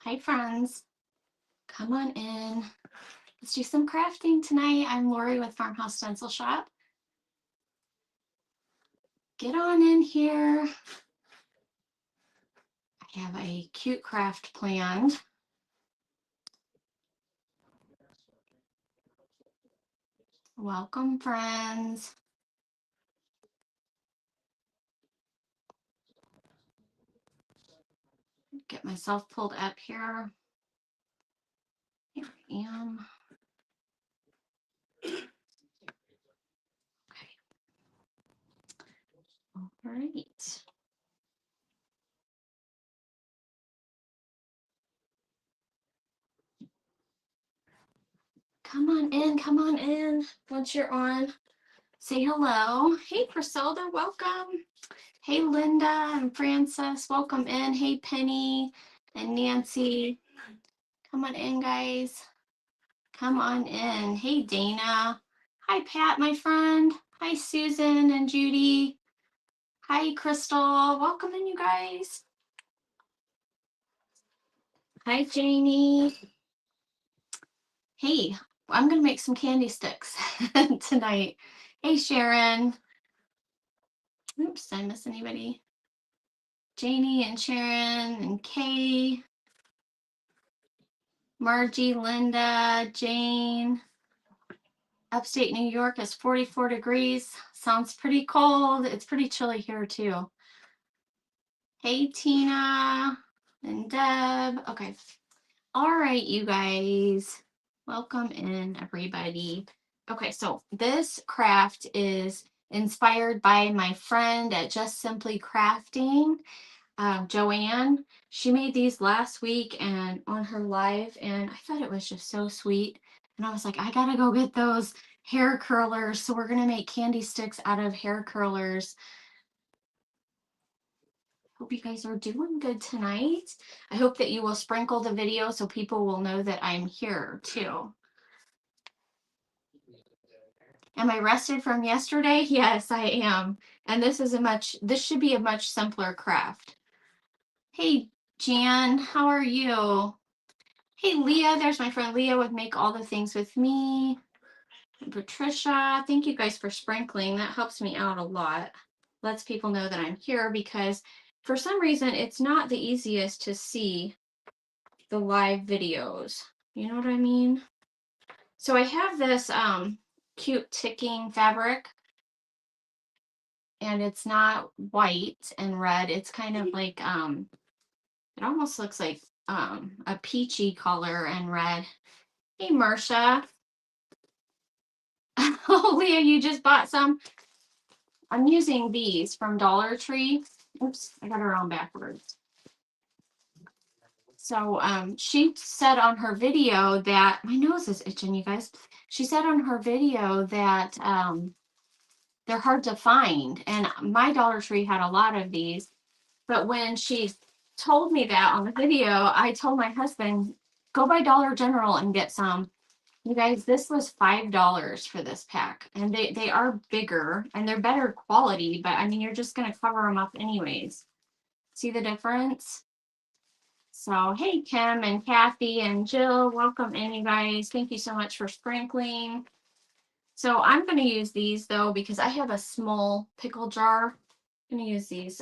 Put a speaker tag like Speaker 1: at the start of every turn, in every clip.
Speaker 1: Hi, friends. Come on in. Let's do some crafting tonight. I'm Lori with Farmhouse Stencil Shop. Get on in here. I have a cute craft planned. Welcome, friends. Get myself pulled up here. Here I am. Okay. All right. Come on in. Come on in. Once you're on, say hello. Hey, Priscilla, welcome. Hey, Linda and Francis, welcome in. Hey, Penny and Nancy. Come on in, guys. Come on in. Hey, Dana. Hi, Pat, my friend. Hi, Susan and Judy. Hi, Crystal. Welcome in, you guys. Hi, Janie. Hey, I'm going to make some candy sticks tonight. Hey, Sharon. Oops, did I miss anybody? Janie and Sharon and Kay. Margie, Linda, Jane. Upstate New York is 44 degrees. Sounds pretty cold. It's pretty chilly here too. Hey, Tina and Deb. Okay. All right, you guys. Welcome in, everybody. Okay, so this craft is inspired by my friend at Just Simply Crafting, Joanne. She made these last week and on her live, and I thought it was just so sweet. And I was like, I gotta go get those hair curlers. So we're gonna make candy sticks out of hair curlers. Hope you guys are doing good tonight. I hope that you will sprinkle the video so people will know that I'm here too. Am I rested from yesterday? Yes, I am. And this should be a much simpler craft. Hey, Jan, how are you? Hey, Leah, there's my friend Leah with Make All the Things With Me. And Patricia, thank you guys for sprinkling. That helps me out a lot. Lets people know that I'm here because for some reason it's not the easiest to see the live videos. You know what I mean? So I have this cute ticking fabric and it's not white and red. It's kind of like it almost looks like a peachy color and red. Hey, Marsha. Oh, Leah, you just bought some. I'm using these from Dollar Tree. Oops, I got her on backwards. So she said on her video that my nose is itching, you guys. She said on her video that they're hard to find, and my Dollar Tree had a lot of these. But when she told me that on the video, I told my husband, go by Dollar General and get some. You guys, this was $5 for this pack, and they are bigger and they're better quality, but I mean, you're just going to cover them up anyways. See the difference? So, hey, Kim and Kathy and Jill, welcome in, you guys. Thank you so much for sprinkling. So I'm going to use these though, because I have a small pickle jar. I'm going to use these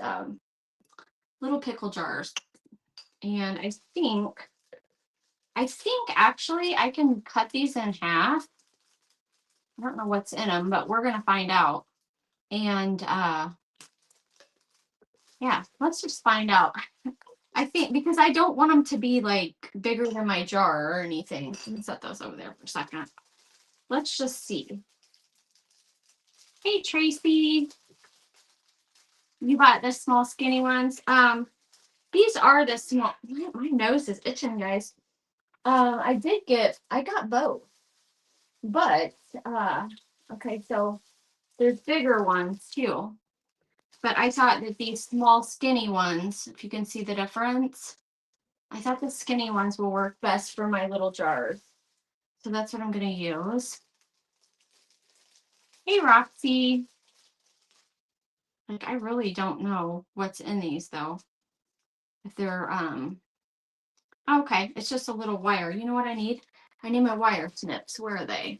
Speaker 1: little pickle jars. And I think actually I can cut these in half. I don't know what's in them, but we're going to find out. And yeah, let's just find out. I think because I don't want them to be like bigger than my jar or anything. Let me set those over there for a second. Let's just see. Hey, Tracy. You bought the small skinny ones. These are the small. My nose is itching, guys. I got both. But okay, so there's bigger ones too. But I thought that these small skinny ones, if you can see the difference, I thought the skinny ones will work best for my little jars. So that's what I'm going to use. Hey, Roxy. Like, I really don't know what's in these though. If they're Okay, it's just a little wire. You know what I need? I need my wire snips. Where are they?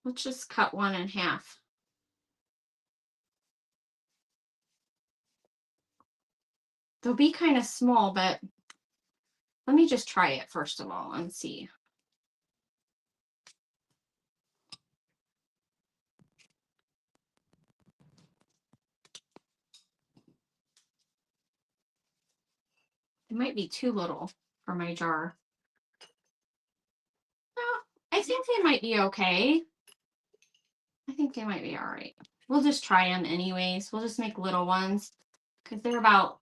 Speaker 1: Let's just cut one in half. They'll be kind of small, but let me just try it first of all and see. It might be too little for my jar. Oh, I think they might be okay. I think they might be all right. We'll just try them anyways. We'll just make little ones because they're about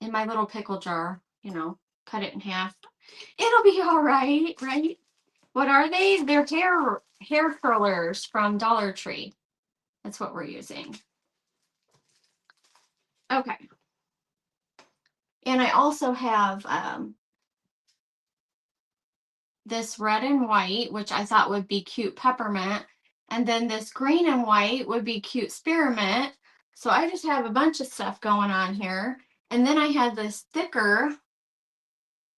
Speaker 1: in my little pickle jar, you know, cut it in half. It'll be all right, right? What are they? They're hair curlers from Dollar Tree. That's what we're using. Okay. And I also have this red and white, which I thought would be cute peppermint. And then this green and white would be cute spearmint. So I just have a bunch of stuff going on here. And then I had this thicker,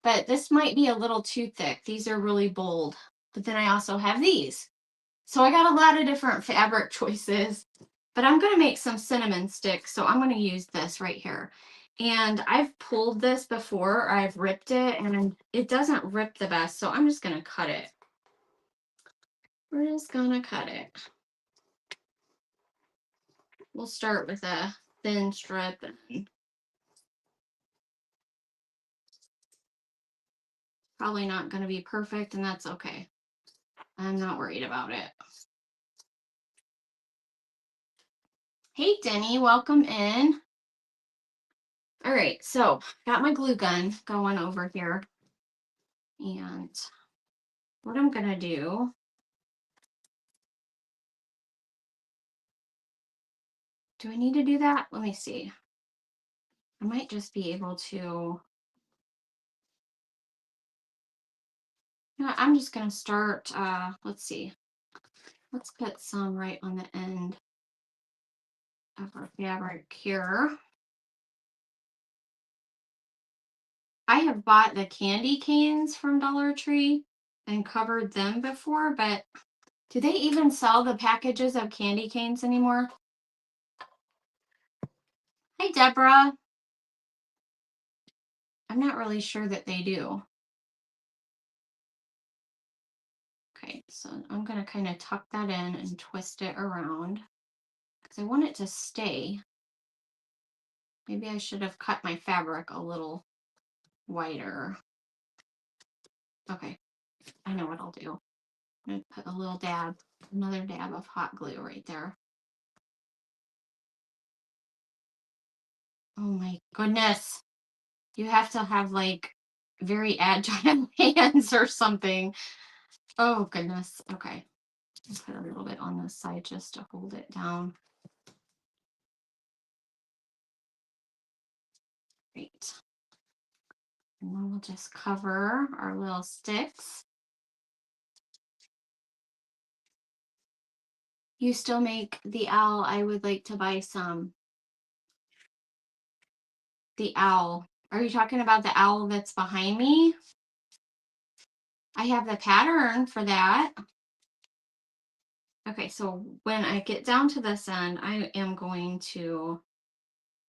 Speaker 1: but this might be a little too thick. These are really bold. But then I also have these. So I got a lot of different fabric choices. But I'm going to make some cinnamon sticks. So I'm going to use this right here. And I've pulled this before. I've ripped it and it doesn't rip the best. So I'm just going to cut it. We're just going to cut it. We'll start with a thin strip. Probably not going to be perfect, and that's okay. I'm not worried about it. Hey, Denny, welcome in. All right, so got my glue gun going over here. And what I'm going to do, do I need to do that? Let me see. I might just be able to, you know, I'm just going to start, let's see. Let's put some right on the end of our fabric here. I have bought the candy canes from Dollar Tree and covered them before, but do they even sell the packages of candy canes anymore? Hi, Deborah. I'm not really sure that they do. Okay, so I'm going to kind of tuck that in and twist it around because I want it to stay. Maybe I should have cut my fabric a little wider. Okay, I know what I'll do. I'm going to put a little dab, another dab of hot glue right there. Oh my goodness. You have to have like very agile hands or something. Oh goodness. Okay. I'll put a little bit on this side just to hold it down. Great. And then we'll just cover our little sticks. You still make the owl. I would like to buy some. The owl. Are you talking about the owl that's behind me? I have the pattern for that. Okay, so when I get down to this end, I am going to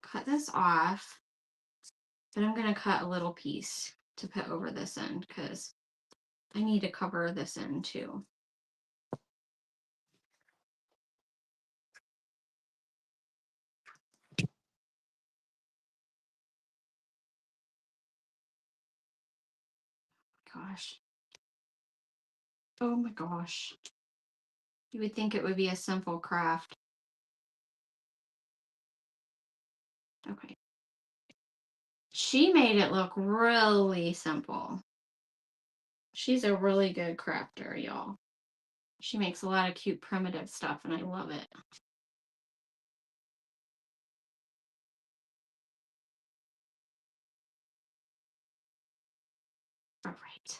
Speaker 1: cut this off, but I'm going to cut a little piece to put over this end because I need to cover this end too. Gosh. Oh my gosh. You would think it would be a simple craft. Okay. She made it look really simple. She's a really good crafter, y'all. She makes a lot of cute primitive stuff and I love it. All right.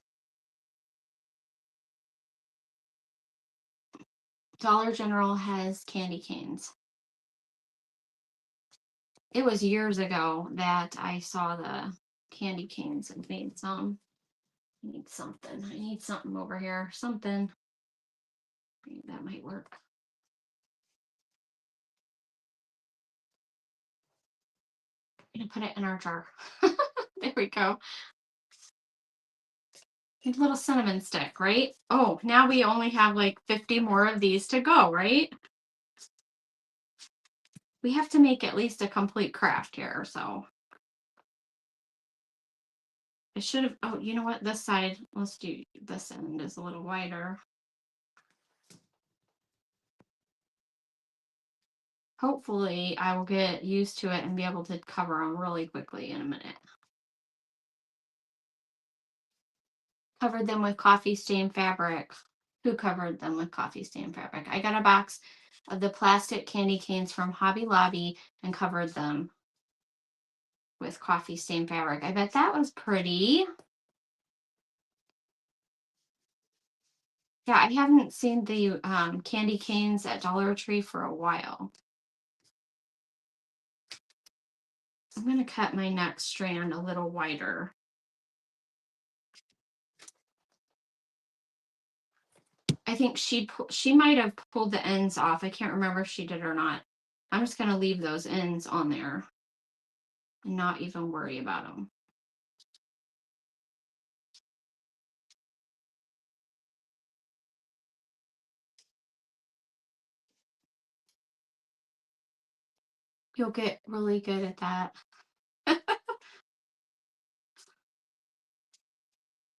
Speaker 1: Dollar General has candy canes. It was years ago that I saw the candy canes and made some. I need something. I need something over here. Something. Maybe that might work. I'm gonna put it in our jar. There we go. A little cinnamon stick, right? Oh, now we only have like 50 more of these to go, right? We have to make at least a complete craft here, so. I should have, oh, you know what? This side, let's do this end is a little wider. Hopefully I will get used to it and be able to cover them really quickly in a minute. Covered them with coffee stain fabric. Who covered them with coffee stain fabric? I got a box of the plastic candy canes from Hobby Lobby and covered them with coffee stain fabric. I bet that was pretty. Yeah, I haven't seen the candy canes at Dollar Tree for a while. I'm going to cut my next strand a little wider. I think she might have pulled the ends off. I can't remember if she did or not. I'm just going to leave those ends on there and not even worry about them. You'll get really good at that.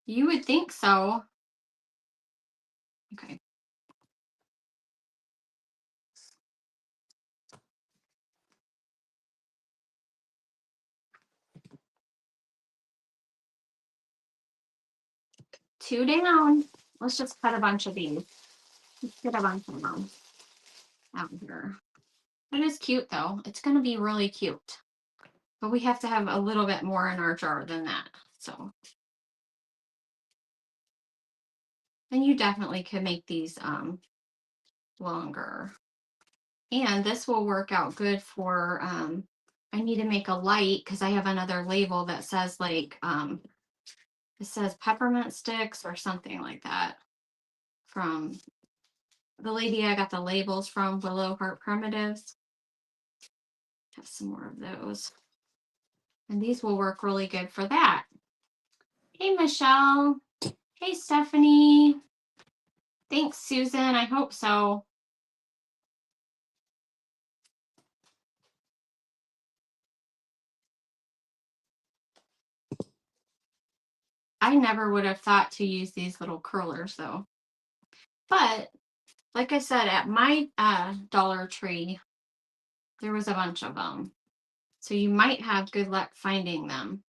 Speaker 1: You would think so. Okay. Two down. Let's just cut a bunch of these. Let's get a bunch of them out here. It is cute though. It's going to be really cute. But we have to have a little bit more in our jar than that. So. And you definitely could make these longer. And this will work out good for, I need to make a light because I have another label that says like, it says peppermint sticks or something like that from the lady I got the labels from, Willow Heart Primitives. Have some more of those. And these will work really good for that. Hey, Michelle. Hey, Stephanie. Thanks, Susan. I hope so. I never would have thought to use these little curlers though. But like I said, at my Dollar Tree, there was a bunch of them. So you might have good luck finding them.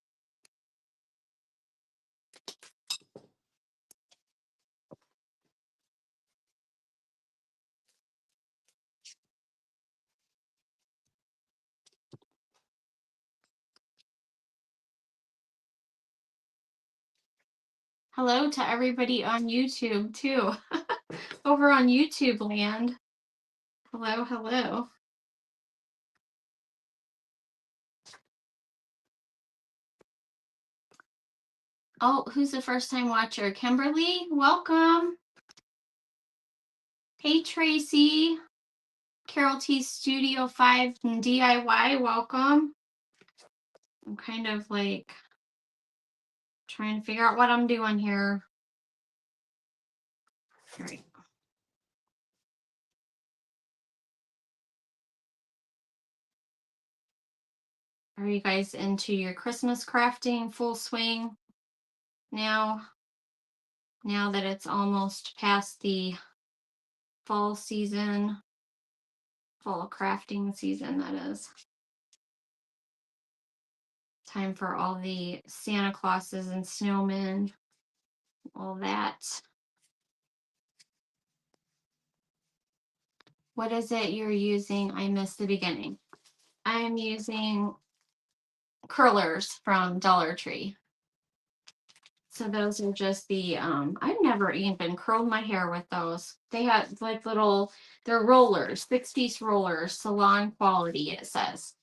Speaker 1: Hello to everybody on YouTube too. Over on YouTube land. Hello, hello. Oh, who's the first time watcher? Kimberly, welcome. Hey, Tracy. Carol T Studio 5 and DIY, welcome. I'm kind of like trying to figure out what I'm doing here. All right. Are you guys into your Christmas crafting full swing now? Now that it's almost past the fall season, fall crafting season, that is. Time for all the Santa Clauses and snowmen, all that. What is it you're using? I missed the beginning. I'm using curlers from Dollar Tree. So those are just the, I've never even curled my hair with those. They have like little, they're rollers, 6-piece rollers, salon quality, it says.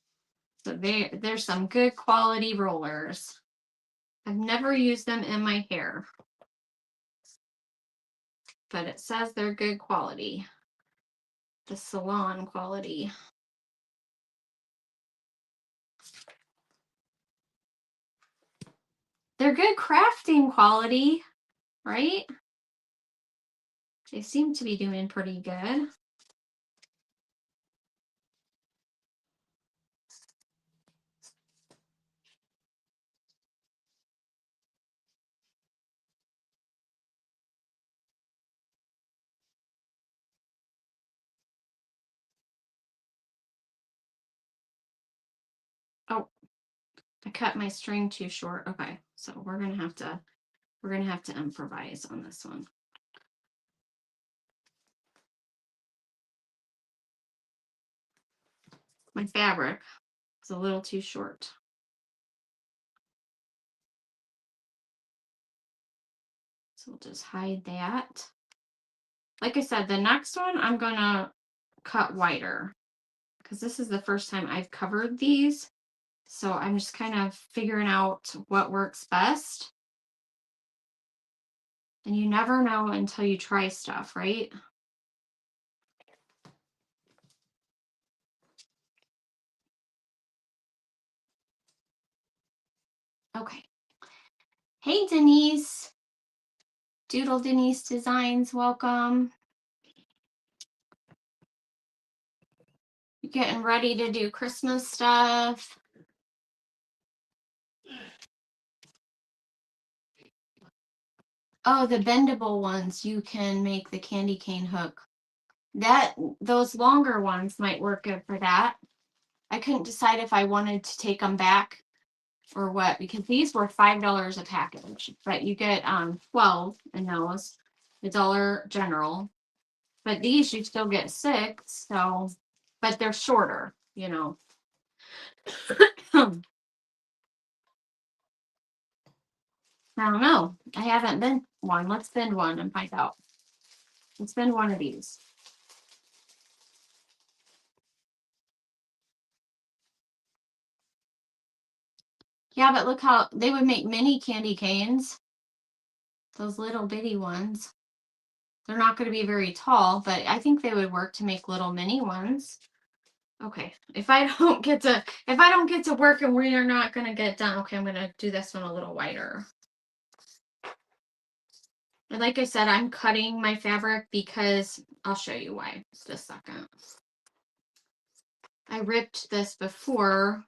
Speaker 1: So there's some good quality rollers. I've never used them in my hair, but it says they're good quality. The salon quality. They're good crafting quality, right? They seem to be doing pretty good. Oh, I cut my string too short. Okay, so we're gonna have to improvise on this one. My fabric is a little too short. So we'll just hide that. Like I said, the next one I'm gonna cut wider because this is the first time I've covered these. So I'm just kind of figuring out what works best. And you never know until you try stuff, right? Okay. Hey, Denise. Doodle Denise Designs, welcome. You're getting ready to do Christmas stuff. Oh, the bendable ones, you can make the candy cane hook. Those longer ones might work good for that. I couldn't decide if I wanted to take them back or what, because these were $5 a package, but you get 12 in those, the Dollar General. But these you still get 6, so, but they're shorter, you know. I don't know. I haven't been one. Let's bend one and find out. Let's bend one of these. Yeah, but look how they would make mini candy canes. Those little bitty ones. They're not going to be very tall, but I think they would work to make little mini ones. Okay, if I don't get to work and we are not going to get done, okay, I'm going to do this one a little wider. And like I said, I'm cutting my fabric because I'll show you why. Just a second. I ripped this before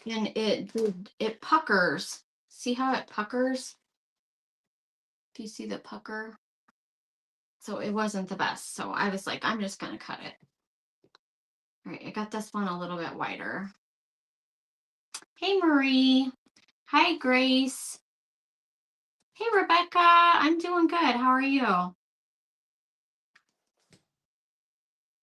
Speaker 1: and it puckers. See how it puckers? Do you see the pucker? So it wasn't the best. So I was like, I'm just going to cut it. All right, I got this one a little bit wider. Hey, Marie. Hi, Grace. Hey, Rebecca. I'm doing good. How are you?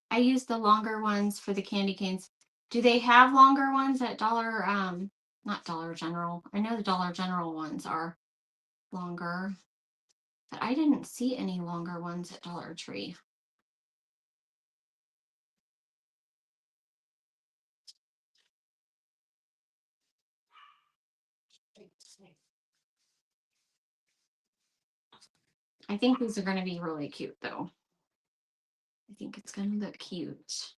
Speaker 1: I use the longer ones for the candy canes. Do they have longer ones at not Dollar General? I know the Dollar General ones are longer, but I didn't see any longer ones at Dollar Tree. I think these are going to be really cute, though. I think it's going to look cute.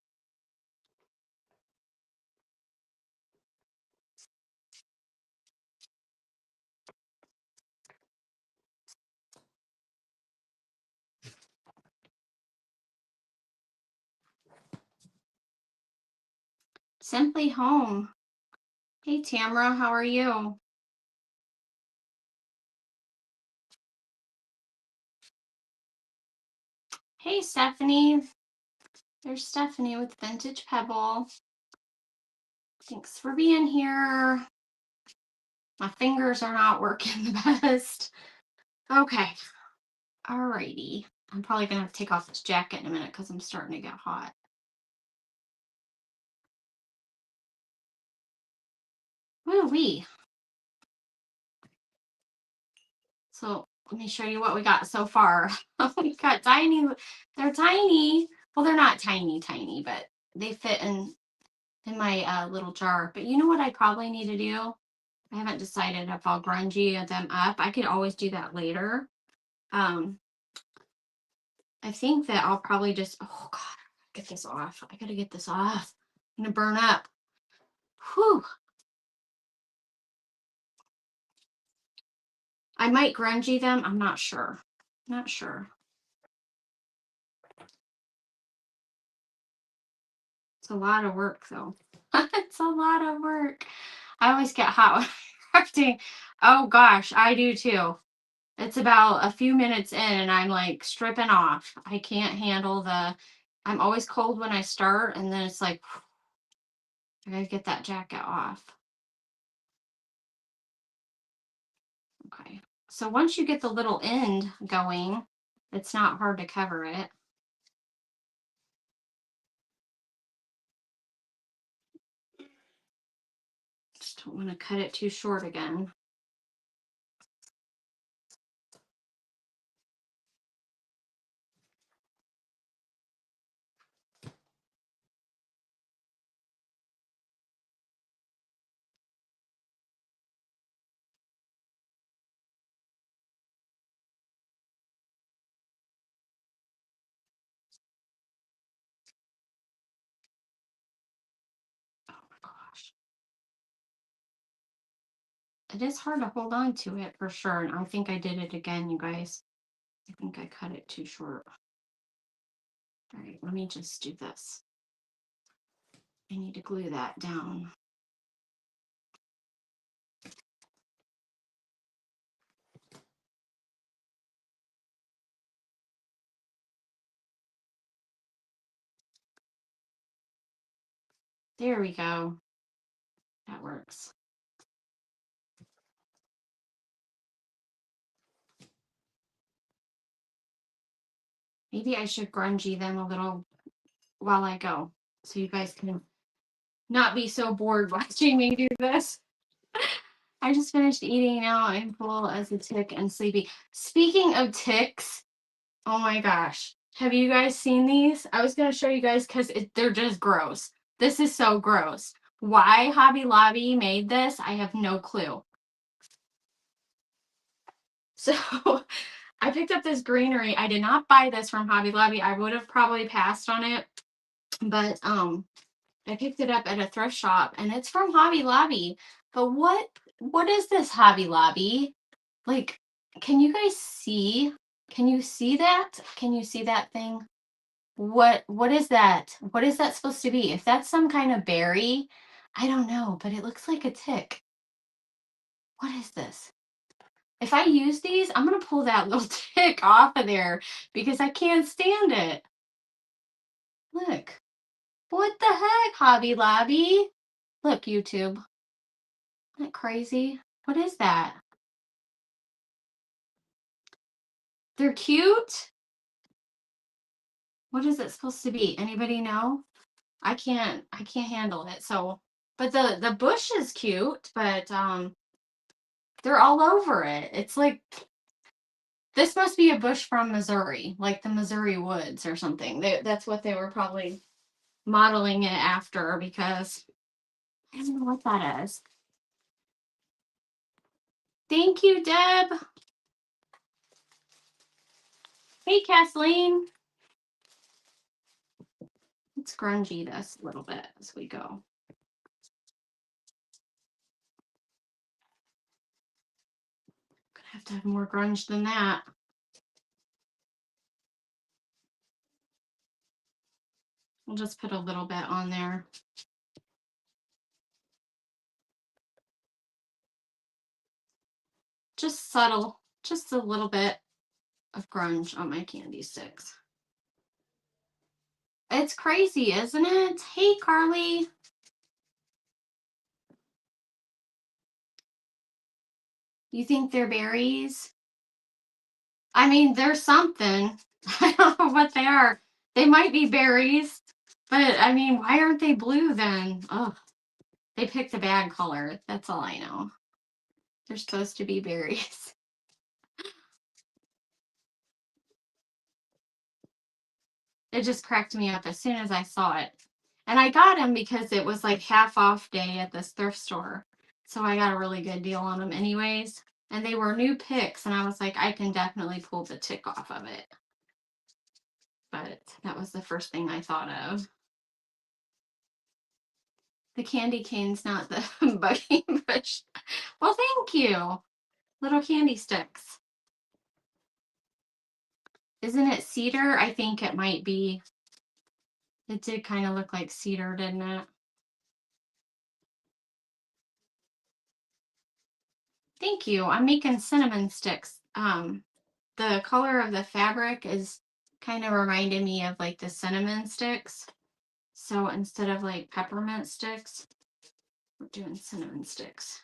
Speaker 1: Simply Home. Hey, Tamara, how are you? Hey, Stephanie. There's Stephanie with Vintage Pebble. Thanks for being here. My fingers are not working the best. Okay. Alrighty. I'm probably going to have to take off this jacket in a minute because I'm starting to get hot. Woo-wee. So let me show you what we got so far. We got tiny. They're tiny. Well, they're not tiny, but they fit in. in my little jar. But you know what I probably need to do? I haven't decided if I'll grungy them up. I could always do that later. I think that I'll probably just, oh God, get this off. I gotta get this off. I'm gonna burn up. Whew. I might grungy them. I'm not sure. Not sure. It's a lot of work though. It's a lot of work. I always get hot when I'm crafting. Oh gosh, I do too. It's about a few minutes in and I'm like stripping off. I can't handle I'm always cold when I start, and then it's like, I gotta get that jacket off. Okay. So once you get the little end going, it's not hard to cover it. Just don't want to cut it too short again. Oh my gosh. It is hard to hold on to it for sure. And I think I did it again, you guys. I think I cut it too short. All right, let me just do this. I need to glue that down. There we go. That works. Maybe I should grungy them a little while I go, so you guys can not be so bored watching me do this. I just finished eating now. I'm full as a tick and sleepy. Speaking of ticks, oh my gosh. Have you guys seen these? I was going to show you guys because they're just gross. This is so gross. Why Hobby Lobby made this, I have no clue. So I picked up this greenery. I did not buy this from Hobby Lobby. I would have probably passed on it. But I picked it up at a thrift shop and it's from Hobby Lobby. But what is this Hobby Lobby? Like, can you guys see? Can you see that? Can you see that thing? What is that? What is that supposed to be? If that's some kind of berry, I don't know, but it looks like a tick. What is this? If I use these, I'm gonna pull that little tick off of there because I can't stand it. Look. What the heck, Hobby Lobby? Look, YouTube. Isn't that crazy? What is that? They're cute. What is it supposed to be? Anybody know? I can't handle it. So, but the bush is cute, but they're all over it. It's like this must be a bush from Missouri, like the Missouri woods or something. That's what they were probably modeling it after because I don't know what that is. Thank you, Deb. Hey, Kathleen. Let's grungy this a little bit as we go. Gonna have to have more grunge than that. We'll just put a little bit on there. Just subtle, just a little bit of grunge on my candy sticks. It's crazy, isn't it? Hey, Carly. You think they're berries? I mean, they're something. I don't know what they are. They might be berries, but I mean, why aren't they blue then? Oh, they picked a bad color. That's all I know. They're supposed to be berries. It just cracked me up as soon as I saw it. And I got them because it was like half off day at this thrift store. So I got a really good deal on them anyways. And they were new picks, and I was like, I can definitely pull the tick off of it. But that was the first thing I thought of. The candy cane's not the bugging bush. Well, thank you. Little candy sticks. Isn't it cedar? I think it might be. It did kind of look like cedar, didn't it? Thank you. I'm making cinnamon sticks. The color of the fabric is kind of reminded me of like the cinnamon sticks. So instead of like peppermint sticks, we're doing cinnamon sticks.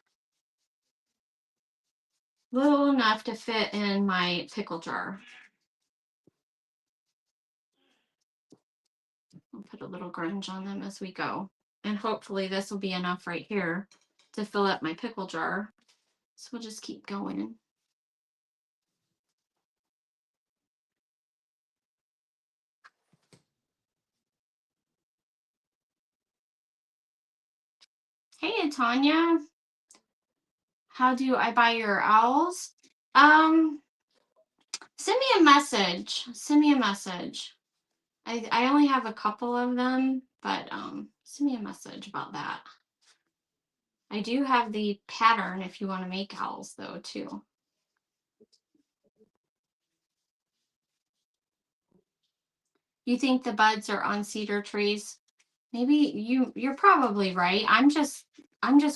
Speaker 1: Little enough to fit in my pickle jar. I'll put a little grunge on them as we go. And hopefully this will be enough right here to fill up my pickle jar. So we'll just keep going. Hey, Tanya. How do I buy your owls? Send me a message. Send me a message. I only have a couple of them, but send me a message about that. I do have the pattern if you want to make owls though too. You think the buds are on cedar trees? Maybe you're probably right. I'm just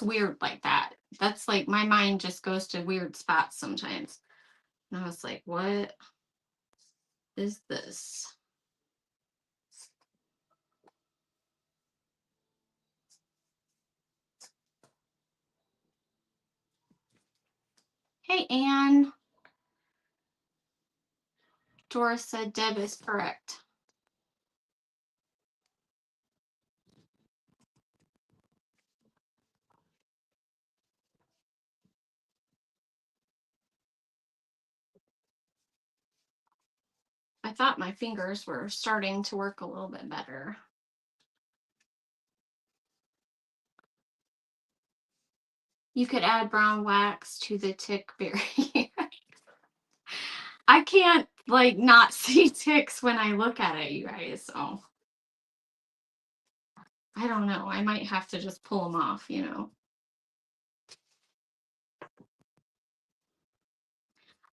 Speaker 1: weird like that. That's like my mind just goes to weird spots sometimes. And I was like, what is this? Hey, Anne. Doris said Deb is correct. I thought my fingers were starting to work a little bit better. You could add brown wax to the tick berry. I can't like not see ticks when I look at it, you guys. So I don't know. I might have to just pull them off, you know.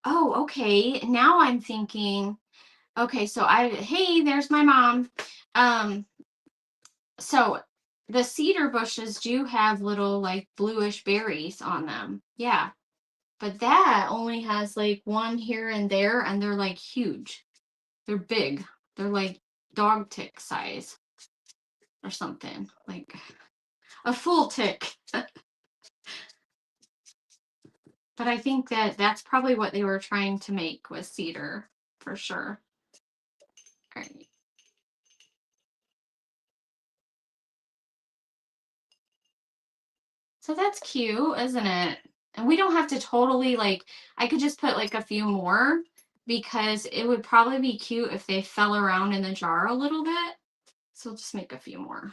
Speaker 1: Oh, okay. Now I'm thinking, okay, so hey, there's my mom. So the cedar bushes do have little like bluish berries on them. Yeah. But that only has like one here and there, and they're like huge. They're big. They're like dog tick size or something. Like a full tick. But I think that that's probably what they were trying to make was cedar for sure. All right. So that's cute, isn't it? And we don't have to totally like, I could just put like a few more because it would probably be cute if they fell around in the jar a little bit. So we'll just make a few more.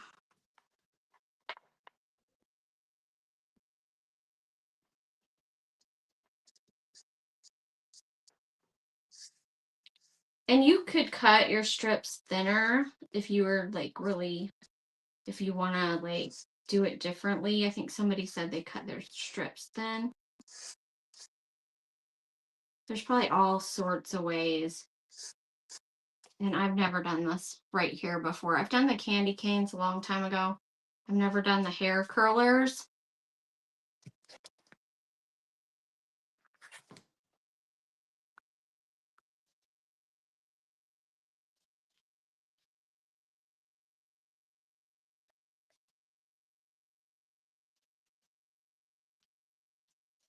Speaker 1: And you could cut your strips thinner if you were like really, if you want to like do it differently. I think somebody said they cut their strips thin. There's probably all sorts of ways. And I've never done this right here before. I've done the candy canes a long time ago. I've never done the hair curlers.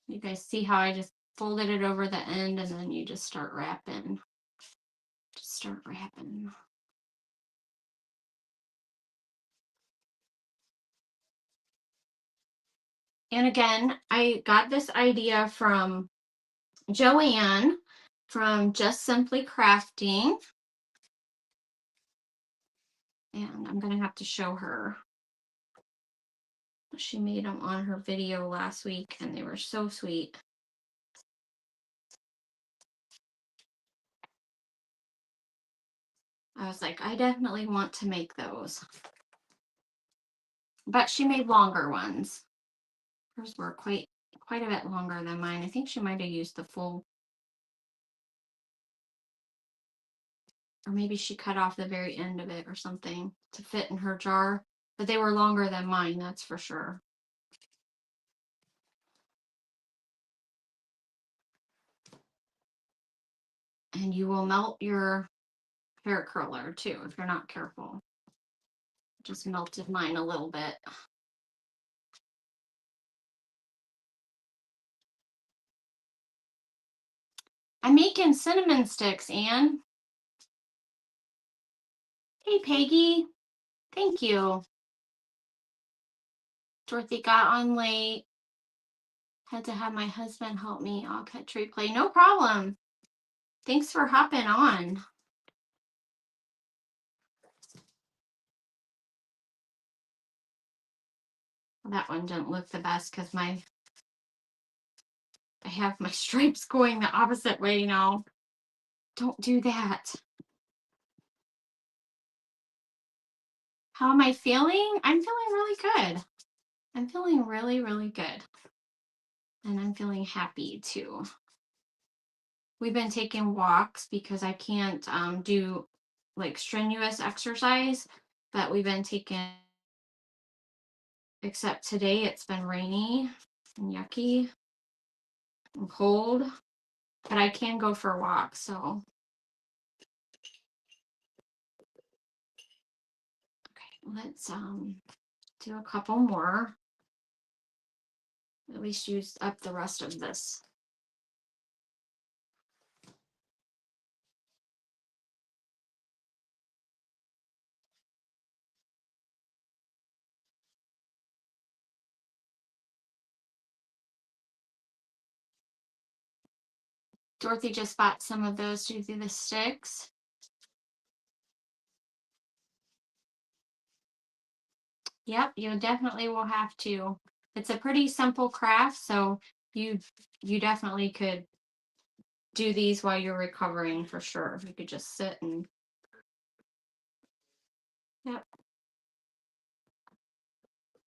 Speaker 1: You guys see how I just folded it over the end and then you just start wrapping. Just start wrapping. And again, I got this idea from Joanne from Just Simply Crafting. And I'm going to have to show her. She made them on her video last week and they were so sweet. I was like, I definitely want to make those. But she made longer ones. Hers were quite a bit longer than mine. I think she might have used the full, or maybe she cut off the very end of it or something to fit in her jar. But they were longer than mine, that's for sure. And you will melt your hair curler too if you're not careful. Just melted mine a little bit. I'm making cinnamon sticks, Anne. Hey, Peggy. Thank you. Dorothy got on late. Had to have my husband help me. I'll catch replay. No problem. Thanks for hopping on. Well, that one didn't look the best because I have my stripes going the opposite way now. Don't do that. How am I feeling? I'm feeling really good. I'm feeling really, really good. And I'm feeling happy too. We've been taking walks because I can't do like strenuous exercise, but we've been taking, except today it's been rainy and yucky and cold, but I can go for a walk. So, okay, let's do a couple more. At least use up the rest of this. Dorothy just bought some of those to do the sticks. Yep, you definitely will have to. It's a pretty simple craft, so you definitely could do these while you're recovering for sure. You could just sit and, yep.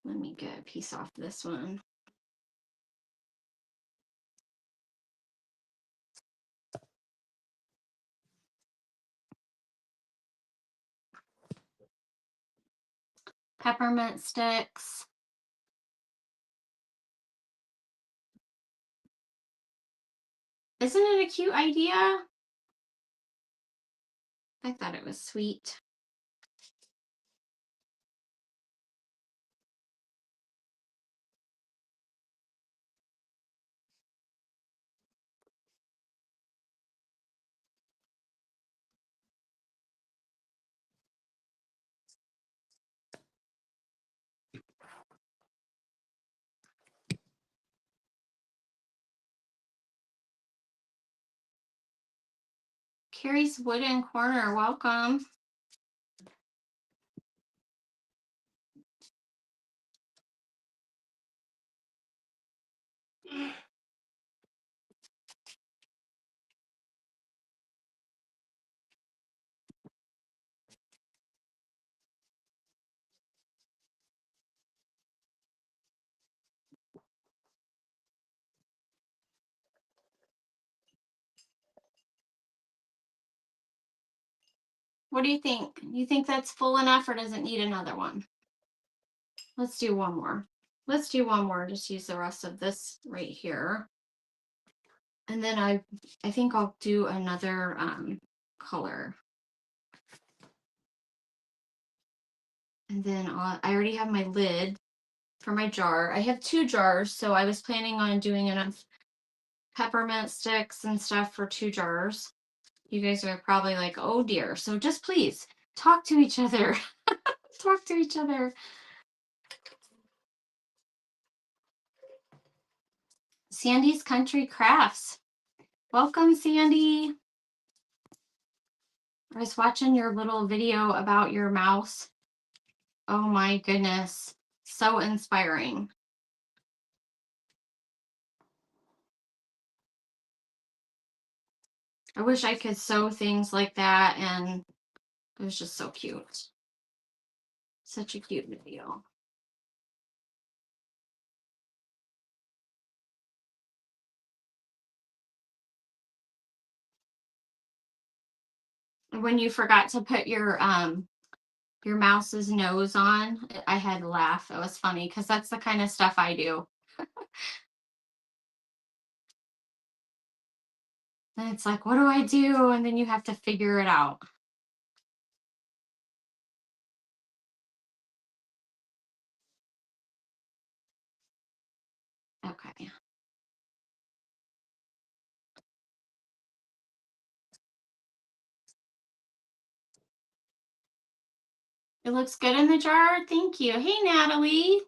Speaker 1: Let me get a piece off this one. Peppermint sticks. Isn't it a cute idea? I thought it was sweet. Carrie's Wooden Corner, welcome. What do you think? You think that's full enough or does it need another one? Let's do one more. Let's do one more. Just use the rest of this right here. And then I think I'll do another color. And then I already have my lid for my jar. I have 2 jars, so I was planning on doing enough peppermint sticks and stuff for 2 jars. You guys are probably like, oh dear. So just please talk to each other. Talk to each other. Sandy's Country Crafts. Welcome, Sandy. I was watching your little video about your mouse Oh my goodness. So inspiring. I wish I could sew things like that, and it was just so cute. Such a cute video. And when you forgot to put your mouse's nose on, I had to laugh. It was funny because that's the kind of stuff I do. And it's like, what do I do? And then you have to figure it out. Okay. It looks good in the jar. Thank you. Hey, Natalie.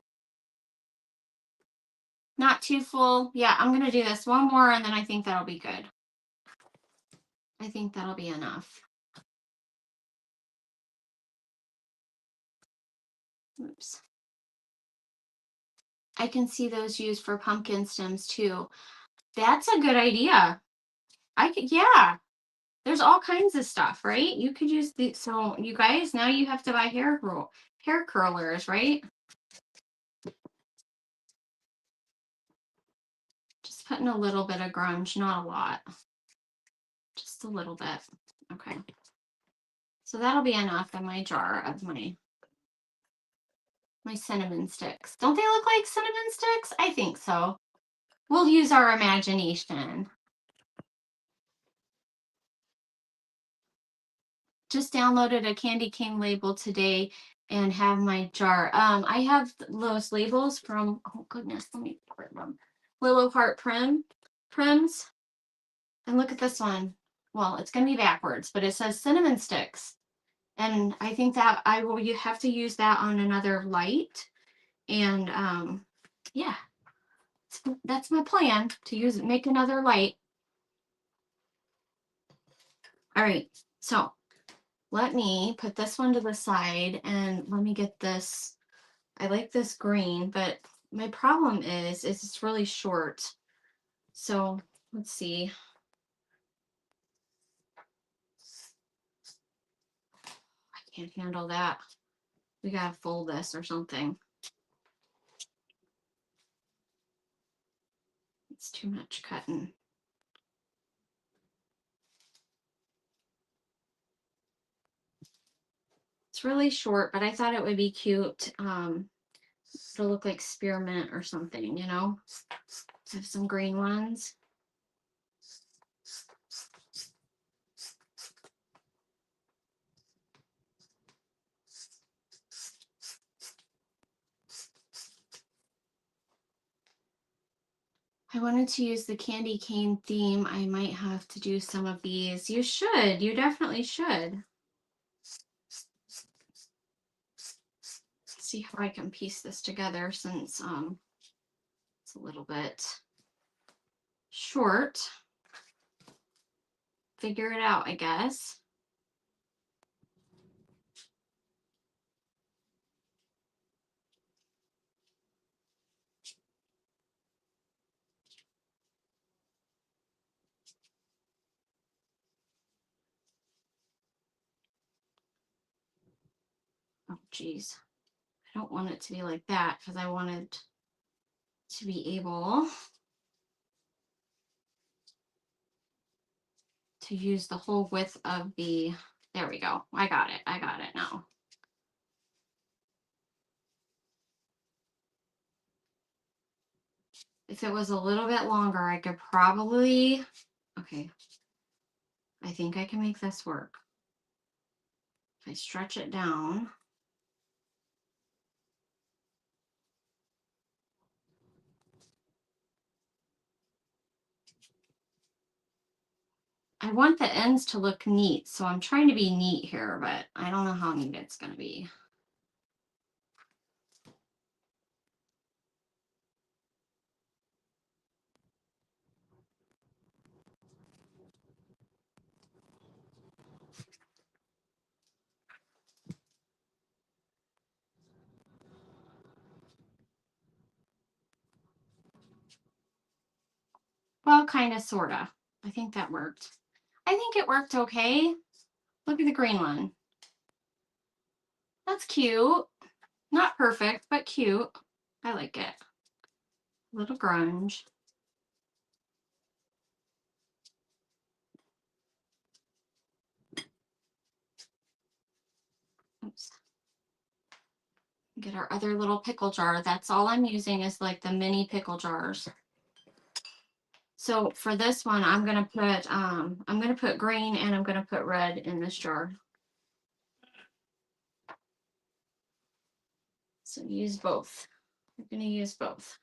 Speaker 1: Not too full. Yeah, I'm going to do this one more and then I think that'll be good. I think that'll be enough. Oops. I can see those used for pumpkin stems too. That's a good idea. I could, yeah. There's all kinds of stuff, right? You could use the, so you guys, now you have to buy hair curlers, right? Just putting a little bit of grunge, not a lot. Just a little bit. Okay. So that'll be enough in my jar of my cinnamon sticks. Don't they look like cinnamon sticks? I think so. We'll use our imagination. Just downloaded a candy cane label today and have my jar. I have those labels from, oh goodness, let me get them. Willow Heart Prims. And look at this one. Well, it's going to be backwards, but it says cinnamon sticks. And I think that you have to use that on another light. And yeah, that's my plan, to make another light. All right, so let me put this one to the side and let me get this. I like this green, but my problem is it's really short. So let's see. I can't handle that. We gotta fold this or something. It's too much cutting. It's really short, but I thought it would be cute to look like spearmint or something, you know? Have some green ones. I wanted to use the candy cane theme. I might have to do some of these. You should. You definitely should. See how I can piece this together since it's a little bit short. Figure it out, I guess. Oh, geez. I don't want it to be like that because I wanted to be able to use the whole width of the, there we go. I got it. I got it now. If it was a little bit longer, I could probably, okay. I think I can make this work. If I stretch it down. I want the ends to look neat, so I'm trying to be neat here, but I don't know how neat it's going to be. Well, kind of, sort of. I think that worked. I think it worked okay. Look at the green one. That's cute. Not perfect, but cute. I like it. A little grunge. Oops. Get our other little pickle jar. That's all I'm using is like the mini pickle jars. So for this one, I'm gonna put green and I'm gonna put red in this jar. So use both. I'm gonna use both.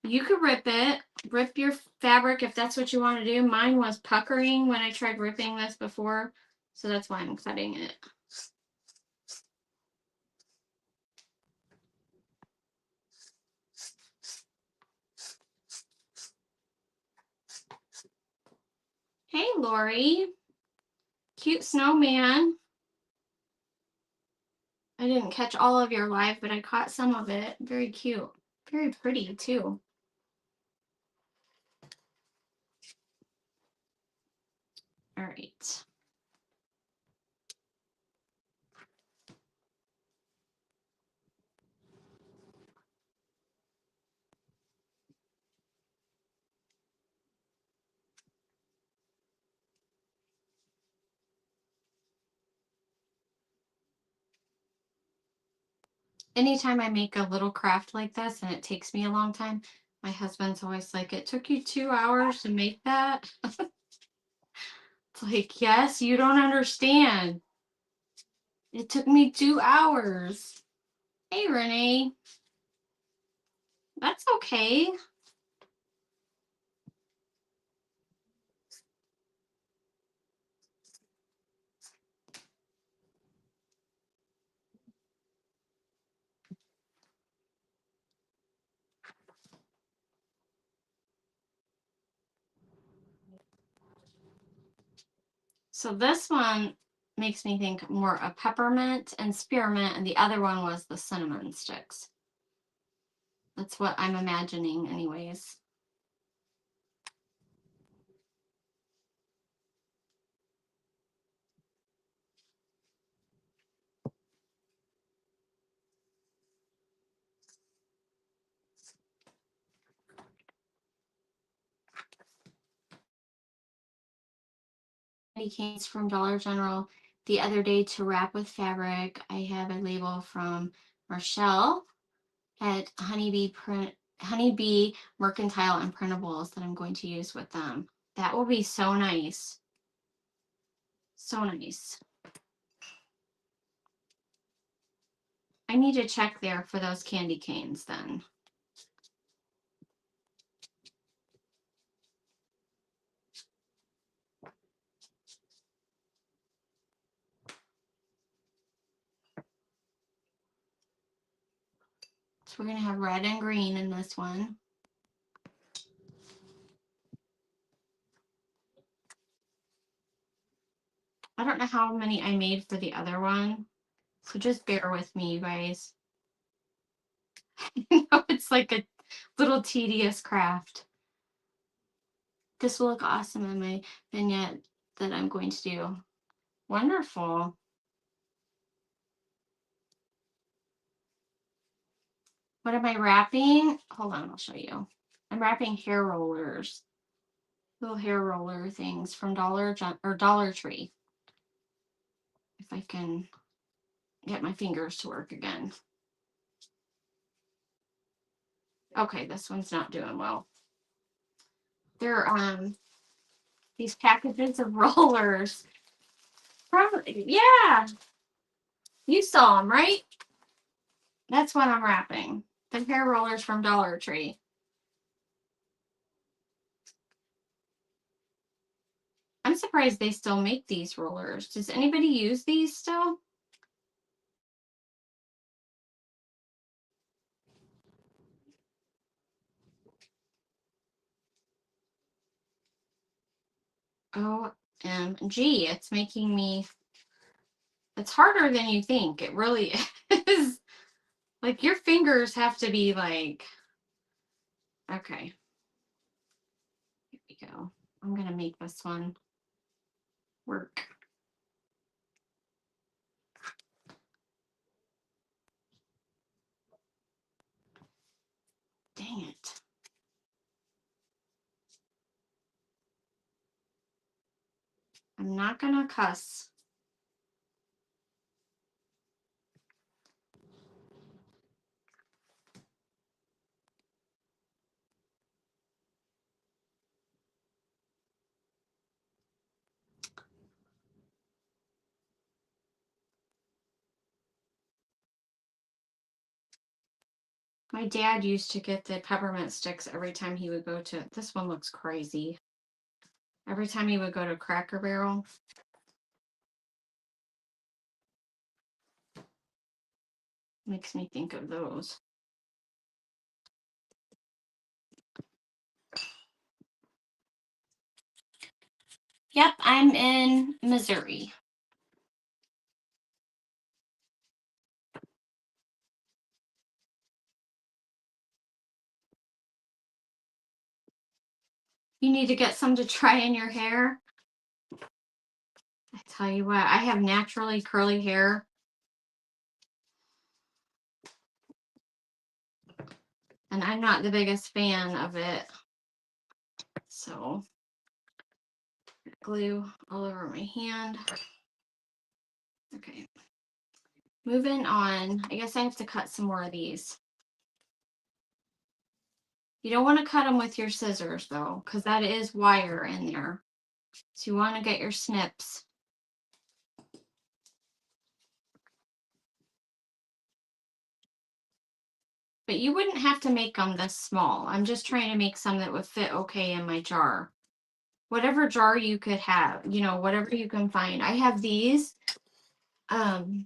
Speaker 1: You could rip it, rip your fabric if that's what you want to do. Mine was puckering when I tried ripping this before, so that's why I'm cutting it. Hey, Lori. Cute snowman. I didn't catch all of your live, but I caught some of it. Very cute. Very pretty, too. All right. Anytime I make a little craft like this and it takes me a long time, my husband's always like, it took you 2 hours to make that? It's like, yes, you don't understand. It took me 2 hours. Hey, Renee. That's okay. So this one makes me think more of peppermint and spearmint, and the other one was the cinnamon sticks. That's what I'm imagining anyways. Candy canes from Dollar General the other day to wrap with fabric. I have a label from Rochelle at Honeybee Mercantile and Printables that I'm going to use with them. That will be so nice. So nice. I need to check there for those candy canes then. So we're going to have red and green in this one. I don't know how many I made for the other one, so just bear with me, you guys. It's like a little tedious craft. This will look awesome in my vignette that I'm going to do. Wonderful. What am I wrapping? Hold on, I'll show you. I'm wrapping hair rollers. Little hair roller things from Dollar Tree. If I can get my fingers to work again. Okay, this one's not doing well. They're these packages of rollers. Probably, yeah. You saw them, right? That's what I'm wrapping. The hair rollers from Dollar Tree. I'm surprised they still make these rollers. Does anybody use these still? OMG, it's making me, It's harder than you think. It really is. Like your fingers have to be like, okay, here we go. I'm gonna make this one work. Dang it. I'm not gonna cuss. My dad used to get the peppermint sticks every time he would go to, this one looks crazy. Every time he would go to Cracker Barrel. Makes me think of those. Yep, I'm in Missouri. You need to get some to try in your hair. I tell you what, I have naturally curly hair. And I'm not the biggest fan of it. So, glue all over my hand. Okay. Moving on. I guess I have to cut some more of these. You don't want to cut them with your scissors though, because that is wire in there. So you want to get your snips. But you wouldn't have to make them this small. I'm just trying to make some that would fit okay in my jar. Whatever jar you could have, you know, whatever you can find. I have these. And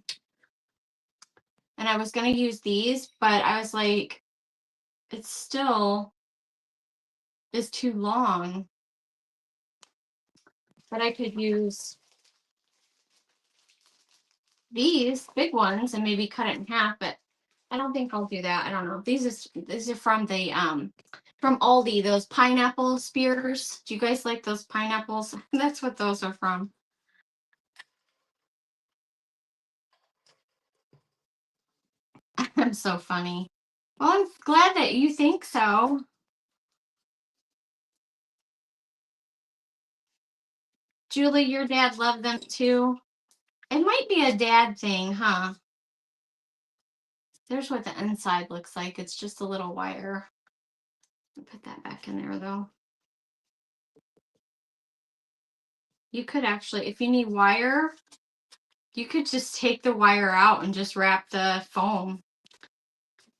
Speaker 1: I was going to use these, but I was like, it still is too long. But I could use these big ones and maybe cut it in half, but I don't think I'll do that. I don't know. These are from the from Aldi, those pineapple spears. Do you guys like those pineapples? That's what those are from. I'm so funny. Well, I'm glad that you think so. Julie, your dad loved them too. It might be a dad thing, huh? There's what the inside looks like. It's just a little wire. I'll put that back in there though. You could actually, if you need wire, you could just take the wire out and just wrap the foam.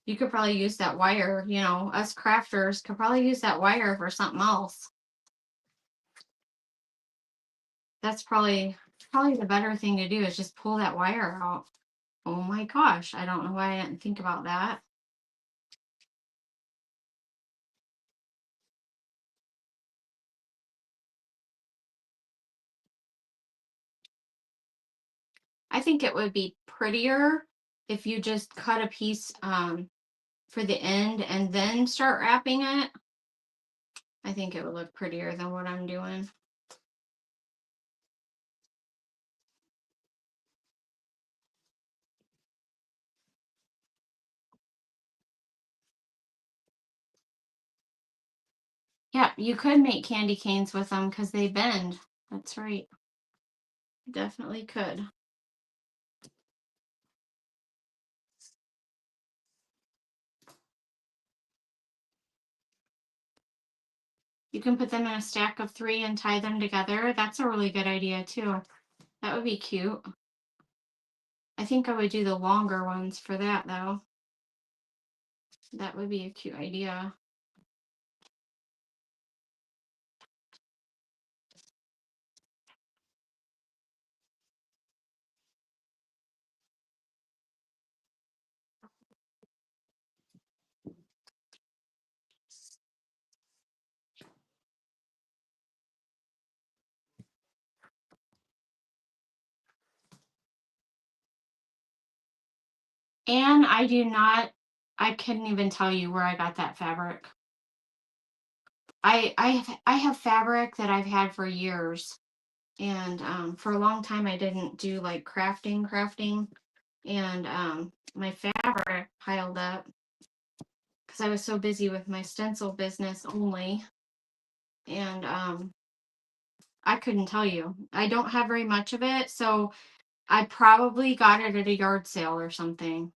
Speaker 1: You could probably use that wire, you know, us crafters could probably use that wire for something else. That's probably the better thing to do is just pull that wire out. Oh my gosh, I don't know why I didn't think about that. I think it would be prettier if you just cut a piece for the end and then start wrapping it. I think it would look prettier than what I'm doing. Yeah, you could make candy canes with them because they bend. That's right. Definitely could. You can put them in a stack of 3 and tie them together. That's a really good idea too. That would be cute. I think I would do the longer ones for that though. That would be a cute idea. And I couldn't even tell you where I got that fabric. I have fabric that I've had for years, and for a long time I didn't do like crafting, and my fabric piled up because I was so busy with my stencil business only, and I couldn't tell you. I don't have very much of it, so I probably got it at a yard sale or something.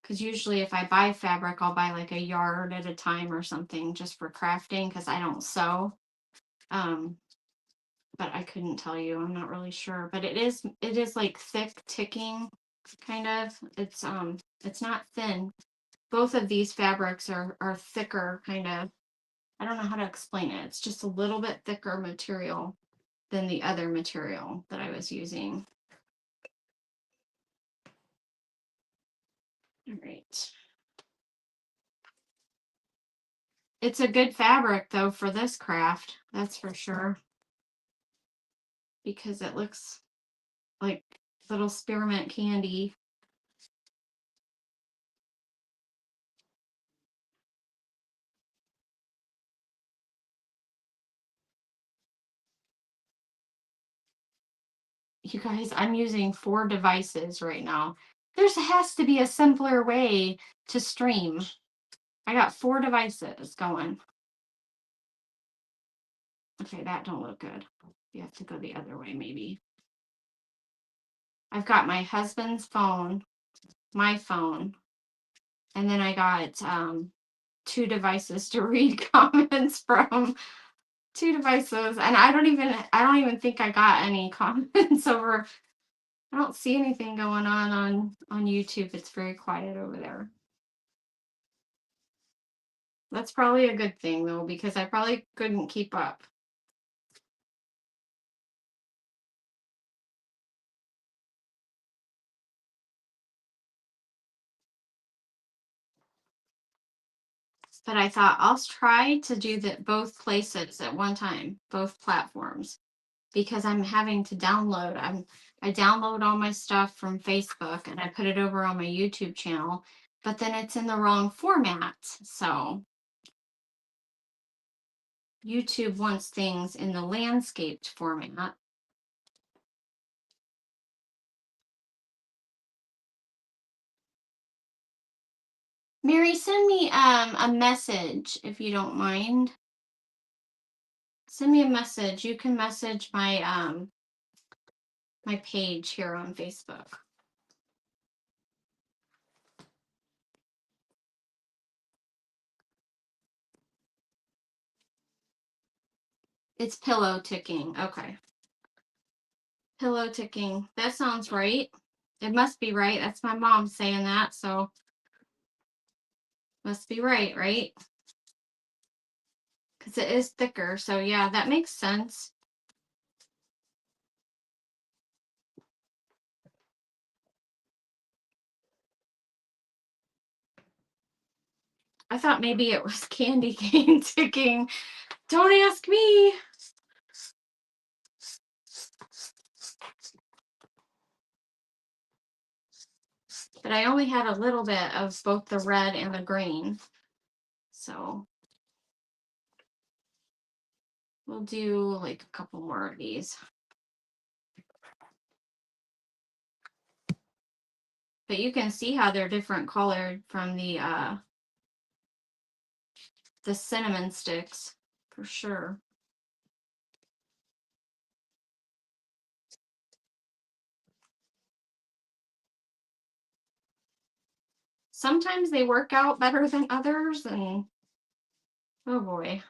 Speaker 1: Because usually, if I buy fabric, I'll buy like a yard at a time or something just for crafting because I don't sew. Um, but I couldn't tell you. I'm not really sure. But it is like thick ticking kind of. It's not thin. Both of these fabrics are thicker kind of. I don't know how to explain it. It's just a little bit thicker material than the other material that I was using. All right. It's a good fabric though for this craft, that's for sure. Because it looks like little spearmint candy. You guys, I'm using 4 devices right now. There has to be a simpler way to stream. I got 4 devices going. Okay, that don't look good. You have to go the other way, maybe. I've got my husband's phone, my phone, and then I got 2 devices to read comments from. 2 devices, and I don't even think I got any comments over. I don't see anything going on YouTube. It's very quiet over there. That's probably a good thing though, because I probably couldn't keep up. But I thought I'll try to do that both places at one time, both platforms, because I'm having to download. I download all my stuff from Facebook and I put it over on my YouTube channel, but then it's in the wrong format. So YouTube wants things in the landscaped format. Mary, send me a message if you don't mind. Send me a message. You can message my page here on Facebook. It's pillow ticking. Okay. Pillow ticking. That sounds right. It must be right. That's my mom saying that, so must be right, right? Because it is thicker. So yeah, that makes sense. I thought maybe it was candy cane ticking. Don't ask me. But I only had a little bit of both the red and the green. So we'll do like a couple more of these. But you can see how they're different colored from the cinnamon sticks for sure. Sometimes they work out better than others, and oh boy.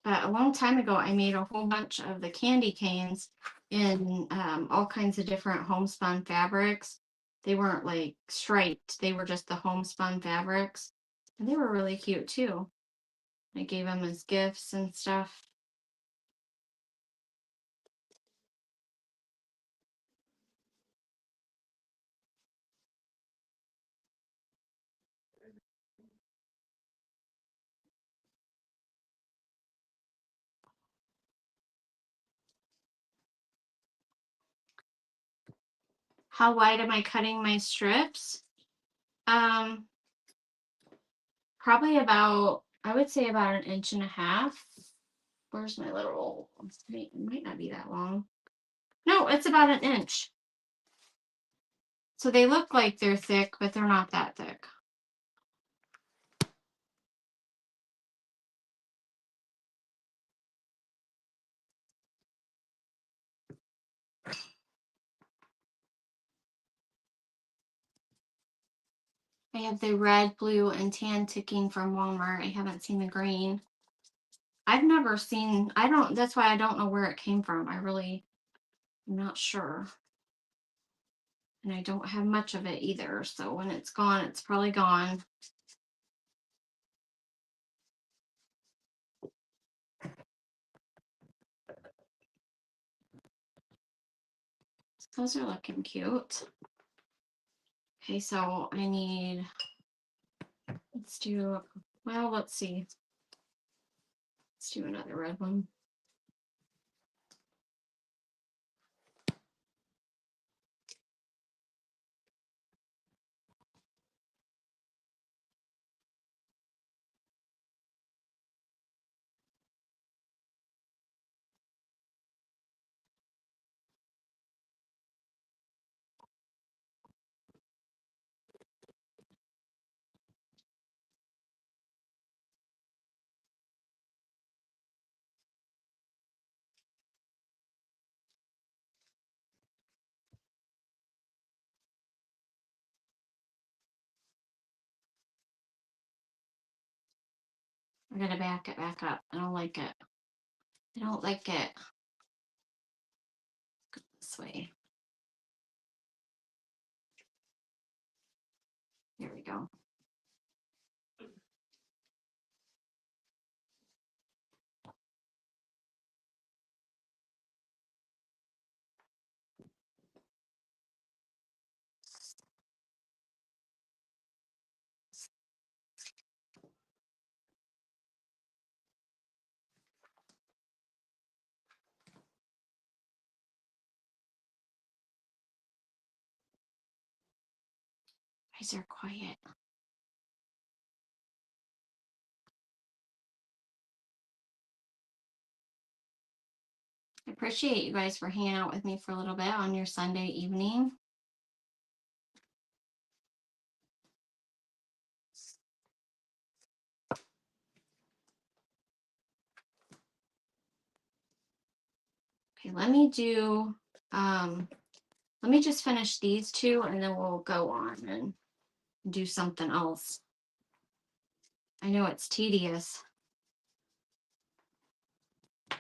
Speaker 1: But a long time ago, I made a whole bunch of the candy canes in all kinds of different homespun fabrics. They weren't like striped, they were just the homespun fabrics. And they were really cute too. I gave them as gifts and stuff. How wide am I cutting my strips? Probably about, I would say about 1.5 inches. Where's my little, it might not be that long. No, it's about 1 inch. So they look like they're thick, but they're not that thick. I have the red, blue, and tan ticking from Walmart. I haven't seen the green. I've never seen, that's why I don't know where it came from. I'm not sure. And I don't have much of it either. So when it's gone, it's probably gone. Those are looking cute. Okay, so I need, let's see. Let's do another red one. I gotta back it back up. I don't like it. I don't like it. Go this way. There we go. Guys are quiet. I appreciate you guys for hanging out with me for a little bit on your Sunday evening. Okay, let me just finish these two and then we'll go on and do something else. I know it's tedious. I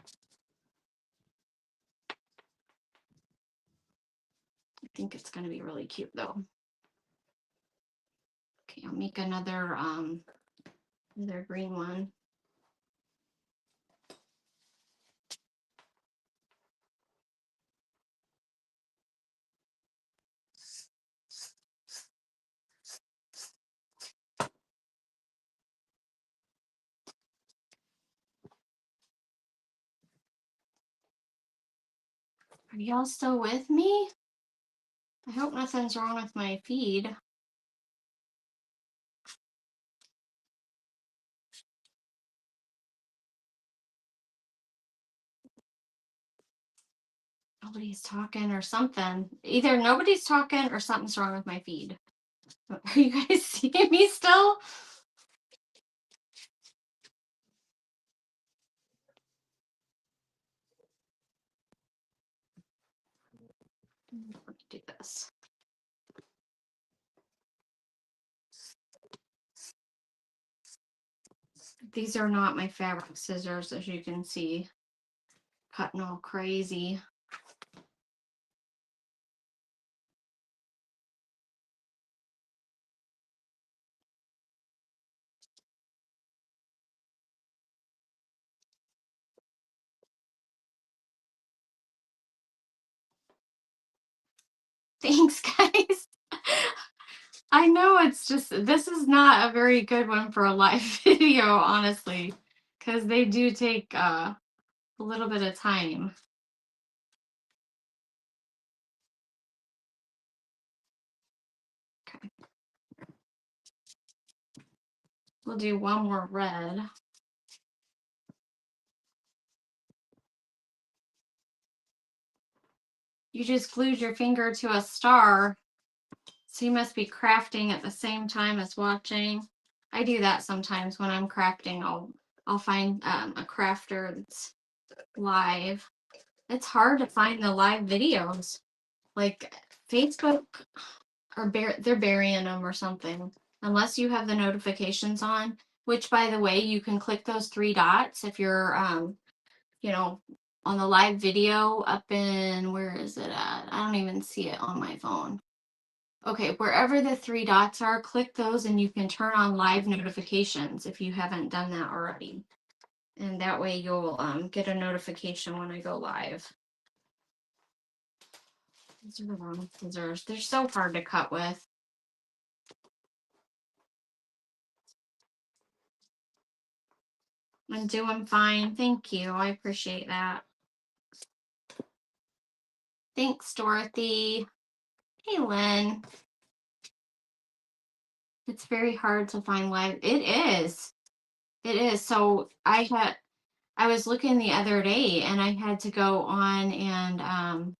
Speaker 1: think it's going to be really cute though. Okay, I'll make another green one. Are y'all still with me? I hope nothing's wrong with my feed. Nobody's talking or something. Either nobody's talking or something's wrong with my feed. Are you guys seeing me still? Let me do this. These are not my fabric scissors, as you can see. Cutting all crazy. Thanks, guys. I know it's just, this is not a very good one for a live video, honestly, because they do take a little bit of time. We'll do one more red. You just glued your finger to a star. So you must be crafting at the same time as watching. I do that sometimes when I'm crafting. I'll find a crafter that's live. It's hard to find the live videos. Like Facebook, or they're burying them or something. Unless you have the notifications on, which by the way, you can click those three dots if you're you know, on the live video up in, where is it at? I don't even see it on my phone. Okay, wherever the three dots are, click those and you can turn on live notifications if you haven't done that already. And that way you'll get a notification when I go live. These are the wrong scissors. They're so hard to cut with. I'm doing fine. Thank you. I appreciate that. Thanks, Dorothy. Hey, Lynn. It's very hard to find live. It is. It is. So I was looking the other day and I had to go on and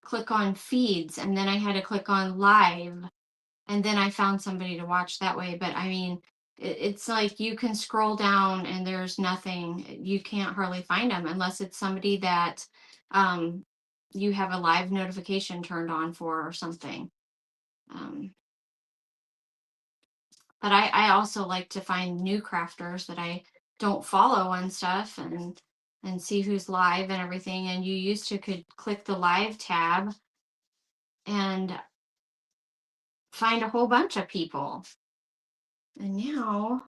Speaker 1: click on feeds, and then I had to click on live, and then I found somebody to watch that way. But I mean, it's like you can scroll down and there's nothing. You can't hardly find them unless it's somebody that you have a live notification turned on for or something. But I also like to find new crafters that I don't follow and stuff, and see who's live and everything. And you used to could click the live tab and find a whole bunch of people. And now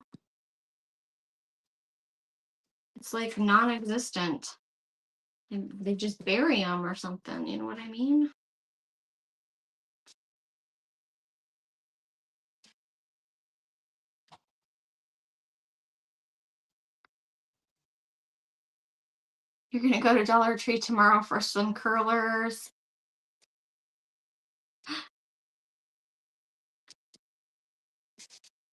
Speaker 1: it's like non-existent. And they just bury them or something. You know what I mean? You're gonna go to Dollar Tree tomorrow for some curlers.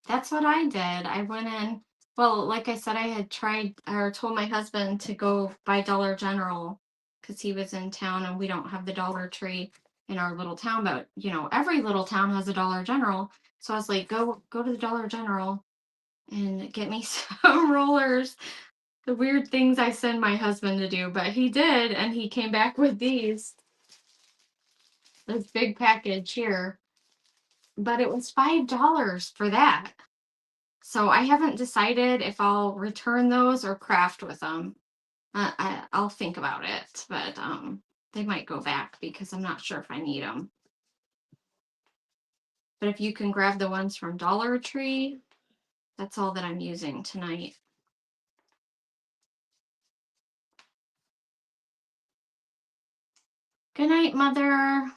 Speaker 1: That's what I did. I went in. Well, like I said, I had tried or told my husband to go by Dollar General because he was in town and we don't have the Dollar Tree in our little town, but you know, every little town has a Dollar General. So I was like, go to the Dollar General and get me some rollers. The weird things I send my husband to do, but he did, and he came back with these. This big package here. But it was $5 for that. So I haven't decided if I'll return those or craft with them. I'll think about it, but they might go back because I'm not sure if I need them. But if you can grab the ones from Dollar Tree, that's all that I'm using tonight. Good night, Mother.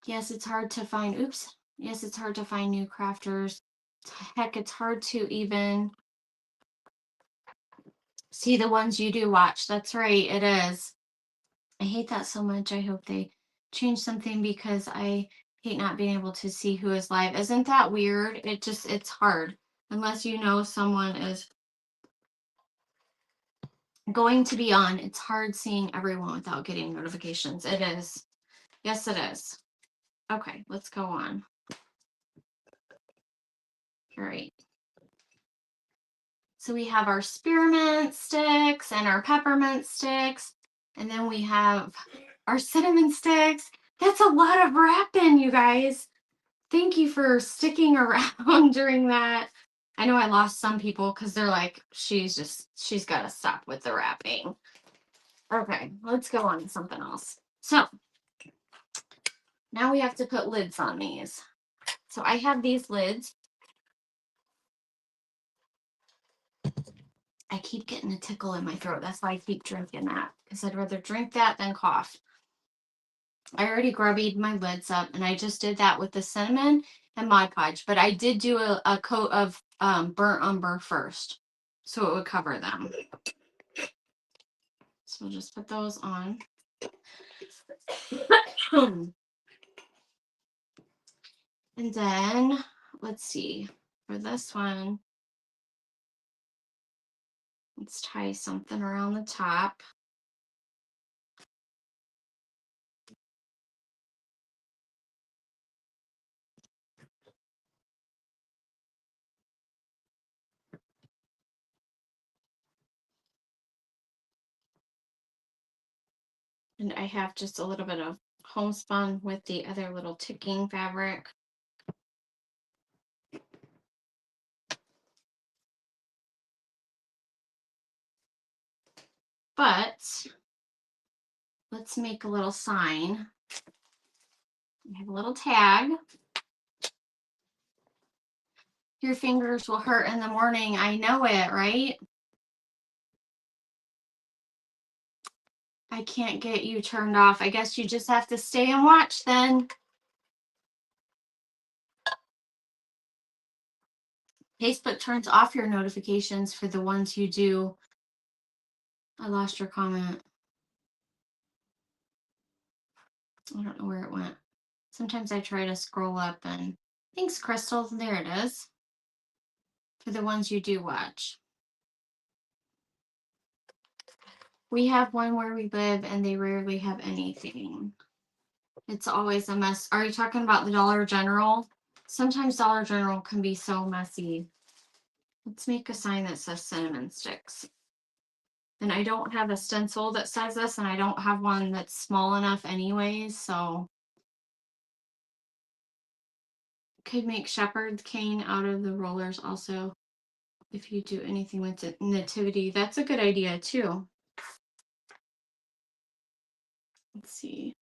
Speaker 1: Yes, it's hard to find. Oops. Yes, it's hard to find new crafters. Heck, it's hard to even see the ones you do watch. That's right, it is. I hate that so much. I hope they change something because I hate not being able to see who is live. Isn't that weird? It's hard. Unless you know someone is going to be on, it's hard seeing everyone without getting notifications. It is. Yes, it is. Okay, let's go on. All right. So we have our spearmint sticks and our peppermint sticks, and then we have our cinnamon sticks. That's a lot of wrapping, you guys. Thank you for sticking around during that. I know I lost some people because they're like, she's got to stop with the wrapping. Okay, let's go on to something else. So now we have to put lids on these. So I have these lids. I keep getting a tickle in my throat. That's why I keep drinking that, because I'd rather drink that than cough. I already grubbied my lids up, and I just did that with the cinnamon and Mod Podge, but I did do a coat of burnt umber first, so it would cover them. So we'll just put those on. And then let's see, for this one, let's tie something around the top. And I have just a little bit of homespun with the other little ticking fabric. But let's make a little sign. We have a little tag. Your fingers will hurt in the morning. I know it, right? I can't get you turned off. I guess you just have to stay and watch then. Facebook turns off your notifications for the ones you do. I lost your comment. I don't know where it went. Sometimes I try to scroll up and thanks, Crystal. There it is. For the ones you do watch. We have one where we live and they rarely have anything. It's always a mess. Are you talking about the Dollar General? Sometimes Dollar General can be so messy. Let's make a sign that says cinnamon sticks. And I don't have a stencil that says this, and I don't have one that's small enough anyways, so could make shepherd's cane out of the rollers also if you do anything with nativity. That's a good idea too. Let's see.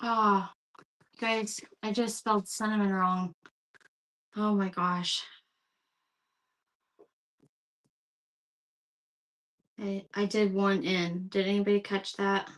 Speaker 1: Oh, guys, I just spelled cinnamon wrong. Oh my gosh. I did one in. Did anybody catch that?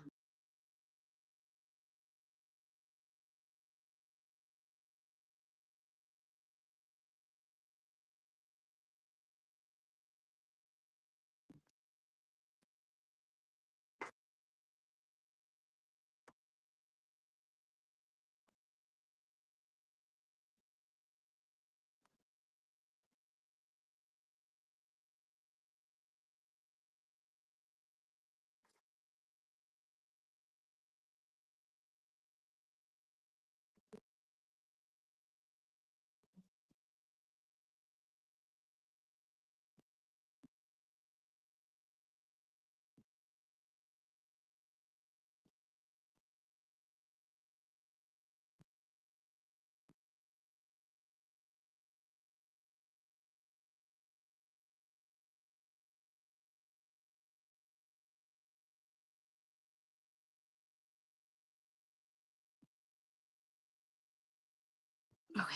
Speaker 1: Okay.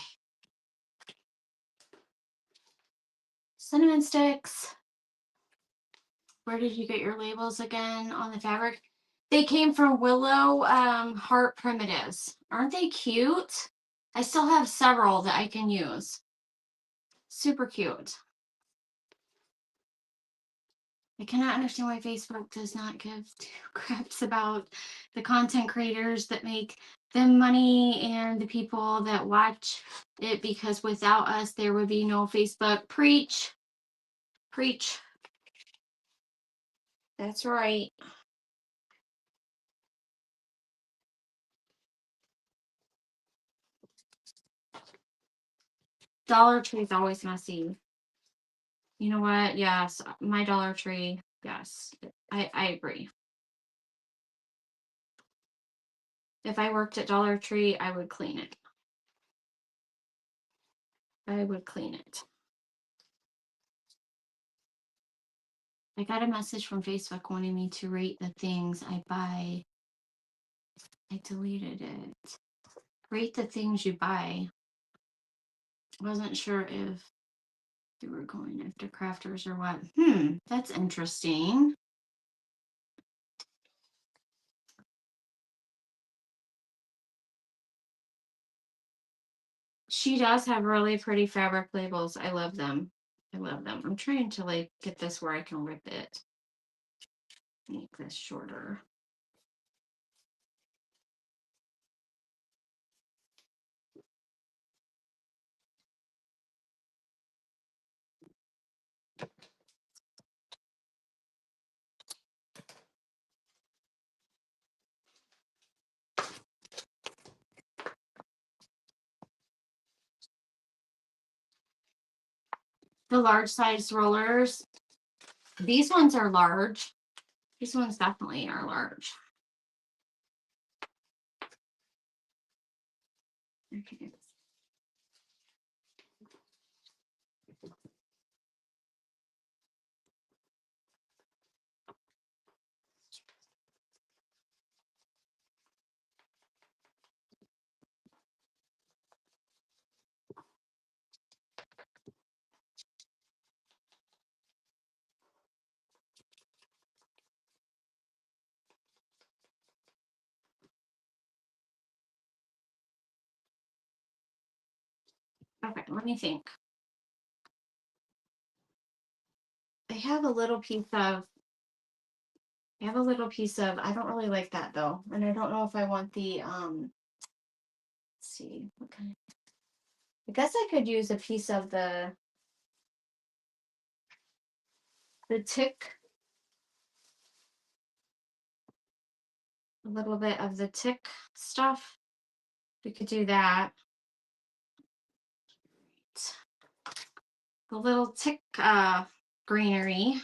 Speaker 1: Cinnamon sticks. Where did you get your labels again on the fabric? They came from Willow Heart Primitives. Aren't they cute? I still have several that I can use. Super cute. I cannot understand why Facebook does not give two craps about the content creators that make them money and the people that watch it, because without us, there would be no Facebook. Preach. Preach. That's right. Dollar Tree is always messy. You know what? Yes, my Dollar Tree. Yes, I agree. If I worked at Dollar Tree, I would clean it. I would clean it. I got a message from Facebook wanting me to rate the things I buy. I deleted it. Rate the things you buy. Wasn't sure if you were going after crafters or what. That's interesting. She does have really pretty fabric labels. I love them. I love them. I'm trying to like get this where I can rip it. Make this shorter. The large size rollers. These ones are large. These ones definitely are large. Okay. Okay, let me think. I have a little piece of, I don't really like that though. And I don't know if I want the, let's see, what kind of, I guess I could use a piece of the tick, a little bit of the tick stuff. We could do that. The little tick greenery.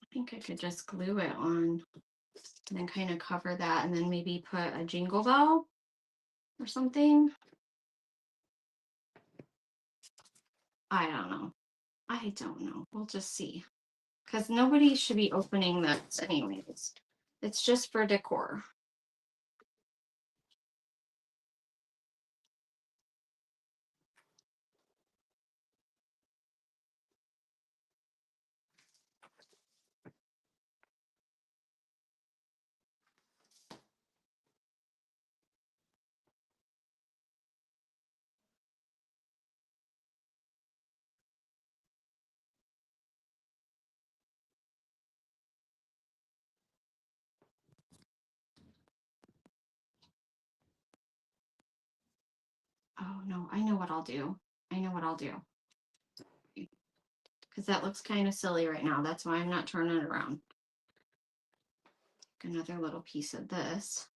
Speaker 1: I think I could just glue it on and then kind of cover that and then maybe put a jingle bell or something. I don't know. I don't know. We'll just see. Because nobody should be opening this anyways. It's just for decor. Oh no, I know what I'll do. I know what I'll do. Because that looks kind of silly right now. That's why I'm not turning it around. Another little piece of this.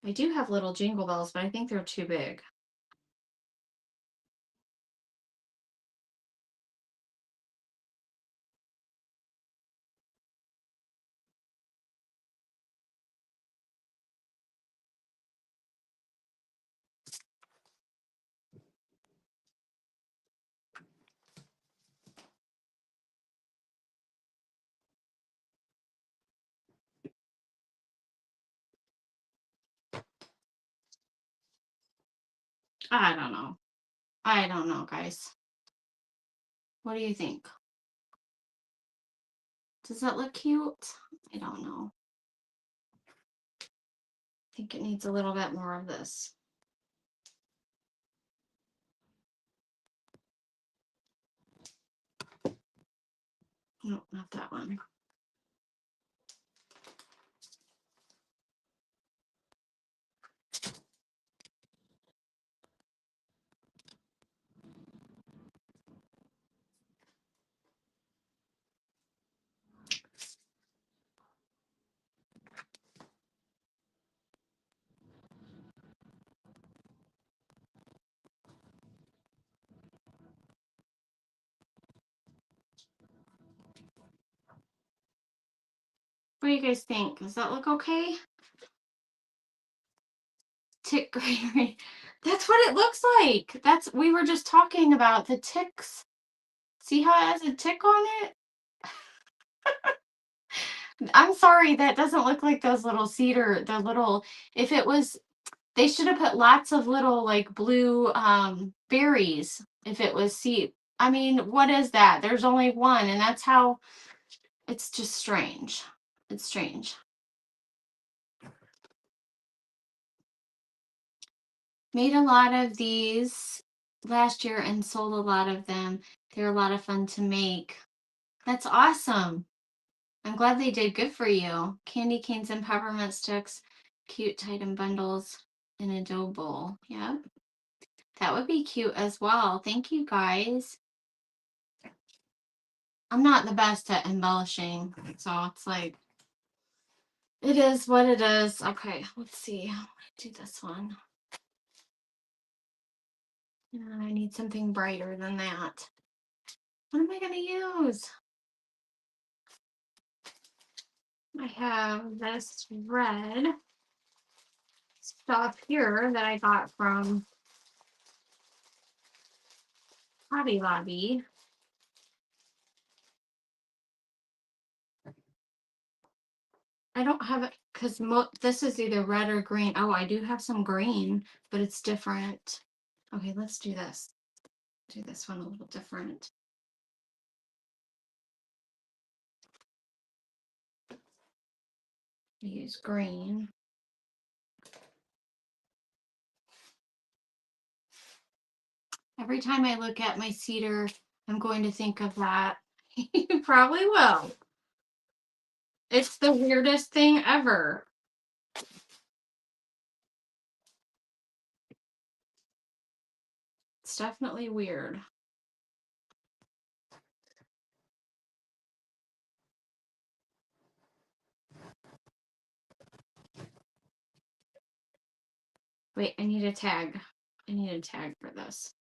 Speaker 1: I do have little jingle bells, but I think they're too big. I don't know. I don't know, guys. What do you think? Does that look cute? I don't know. I think it needs a little bit more of this. No, not that one. What do you guys think? Does that look okay? Tick greenery. That's what it looks like. We were just talking about the ticks. See how it has a tick on it? I'm sorry, that doesn't look like those little cedar, if it was, They should have put lots of little like blue berries if it was seed. I mean, what is that? There's only one, and that's how it's just strange. It's strange. Made a lot of these last year and sold a lot of them. They're a lot of fun to make. That's awesome. I'm glad they did good for you. Candy canes and peppermint sticks, cute tied in bundles in a dough bowl. Yep. That would be cute as well. Thank you guys. I'm not the best at embellishing, so it's like, it is what it is. Okay, let's see. Do this one. And I need something brighter than that. What am I going to use? I have this red stuff here that I got from Hobby Lobby. I don't have it because this is either red or green. Oh, I do have some green, but it's different. Okay, let's do this. Do this one a little different. Use green. Every time I look at my cedar, I'm going to think of that. You probably will. It's the weirdest thing ever. It's definitely weird. Wait, I need a tag. I need a tag for this.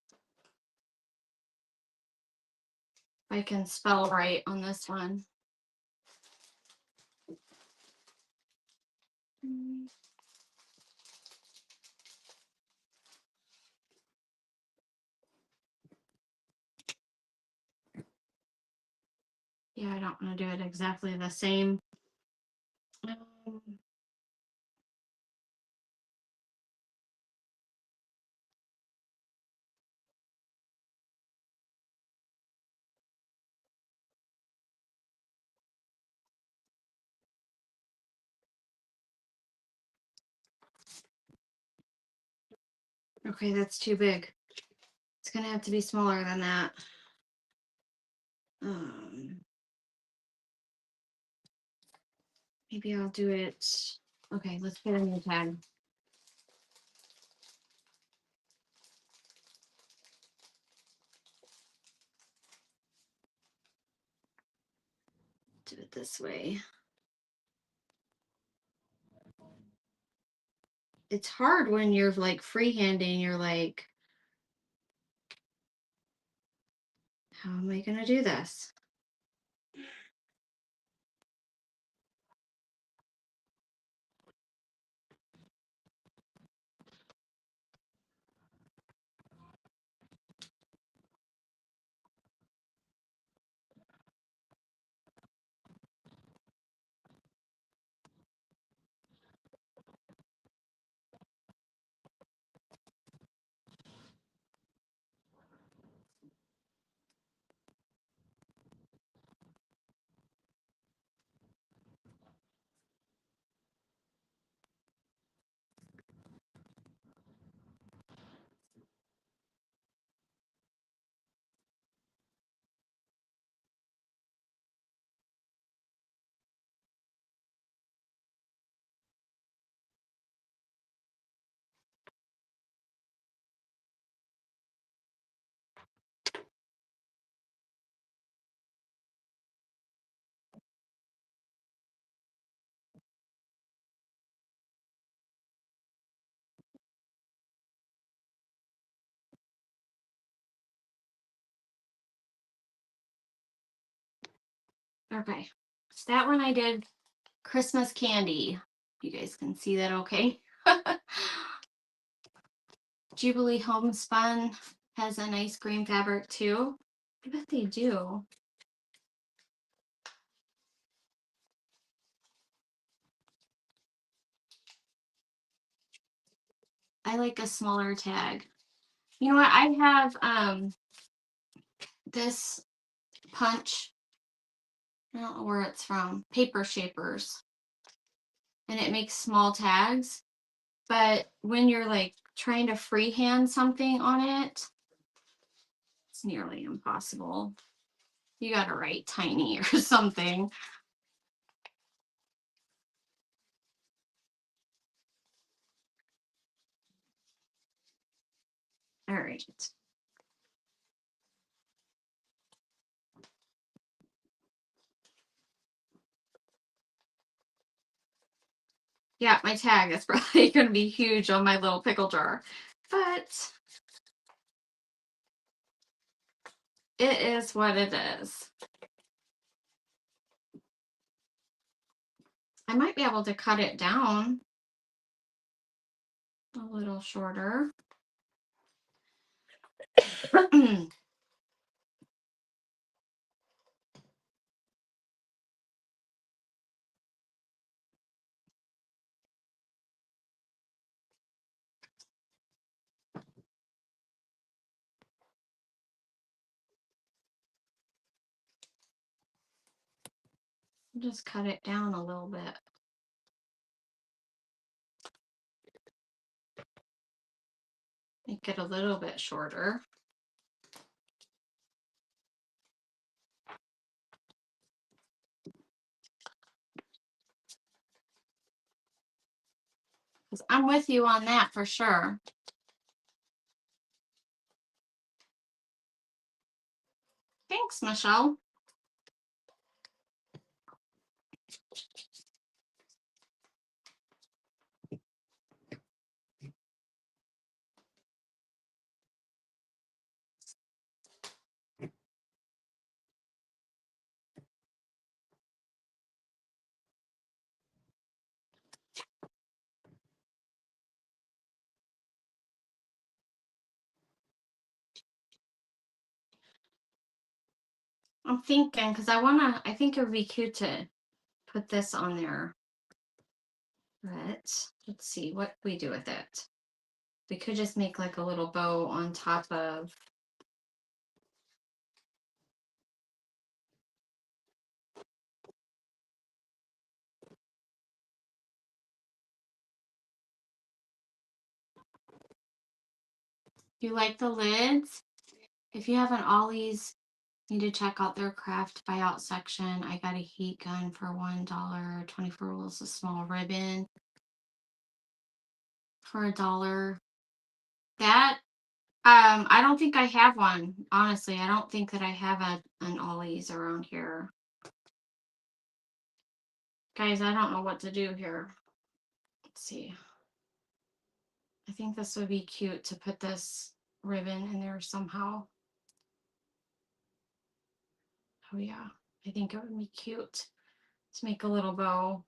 Speaker 1: I can spell right on this one. Yeah, I don't want to do it exactly the same. Okay, that's too big. It's gonna have to be smaller than that. Maybe I'll do it. Okay, let's get a new tag. Do it this way. It's hard when you're like freehanding. You're like, how am I gonna do this? Okay, so that one I did Christmas candy. You guys can see that okay? Jubilee Homespun has a nice green fabric too. I bet they do. I like a smaller tag. You know what? I have this punch. I don't know where it's from. Paper Shapers. And it makes small tags. But when you're like trying to freehand something on it, it's nearly impossible. You got to write tiny or something. All right. Yeah, my tag is probably going to be huge on my little pickle jar, but it is what it is. I might be able to cut it down a little shorter. Just cut it down a little bit. Make it a little bit shorter. Because I'm with you on that for sure. Thanks, Michelle. I'm thinking because I think it would be cute to put this on there. But let's see what we do with it. We could just make like a little bow on top of. You like the lids? If you have an Ollie's, need to check out their craft buyout section. I got a heat gun for $1. 24 rolls of small ribbon for $1. That I don't think I have one. Honestly, I don't think that I have an Ollie's around here. Guys, I don't know what to do here. Let's see. I think this would be cute to put this ribbon in there somehow. Oh yeah, I think it would be cute to make a little bow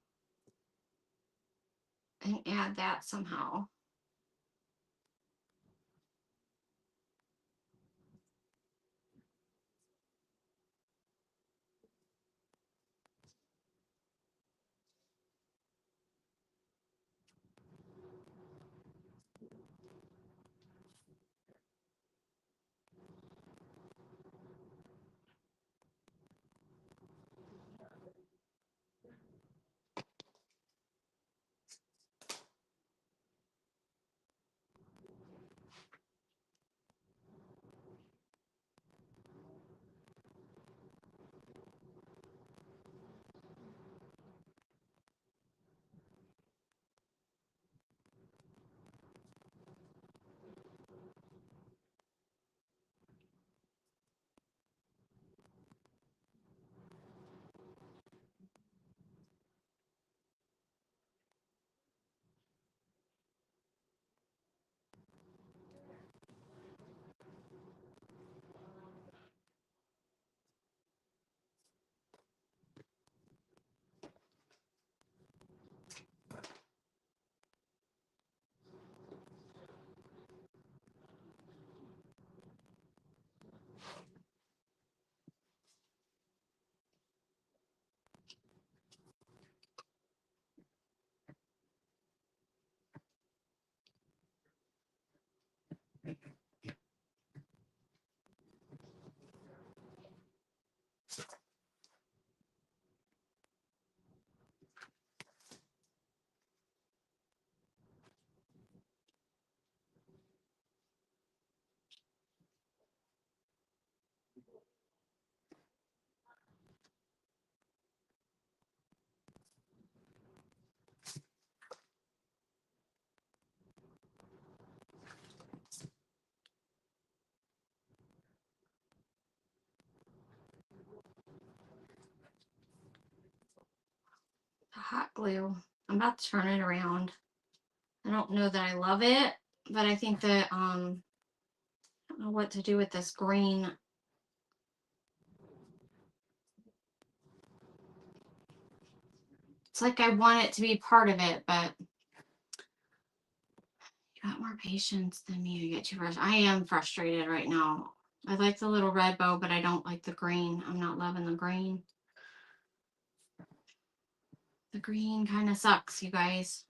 Speaker 1: and add that somehow. glue. I'm about to turn it around. I don't know that I love it, but I think that I don't know what to do with this green. It's like I want it to be part of it, but you got more patience than me. You get too frustrated. I am frustrated right now. I like the little red bow, but I don't like the green. I'm not loving the green. The green kind of sucks, you guys.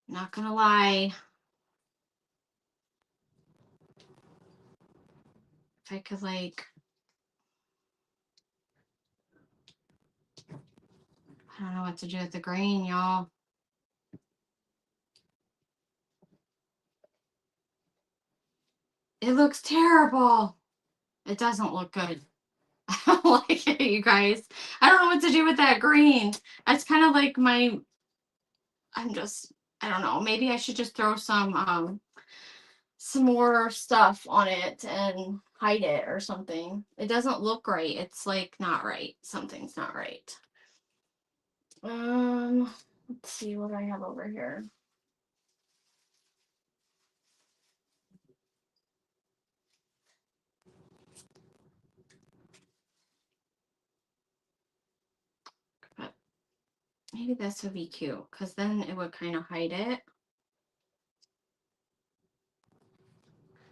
Speaker 1: Not gonna lie. If I could like, I don't know what to do with the green, y'all. It looks terrible. It doesn't look good. I don't like it, you guys. I don't know what to do with that green. It's kind of like I don't know. Maybe I should just throw some more stuff on it and hide it or something. It doesn't look right. It's like not right. Something's not right. Let's see what I have over here. But maybe this would be cute because then it would kind of hide it.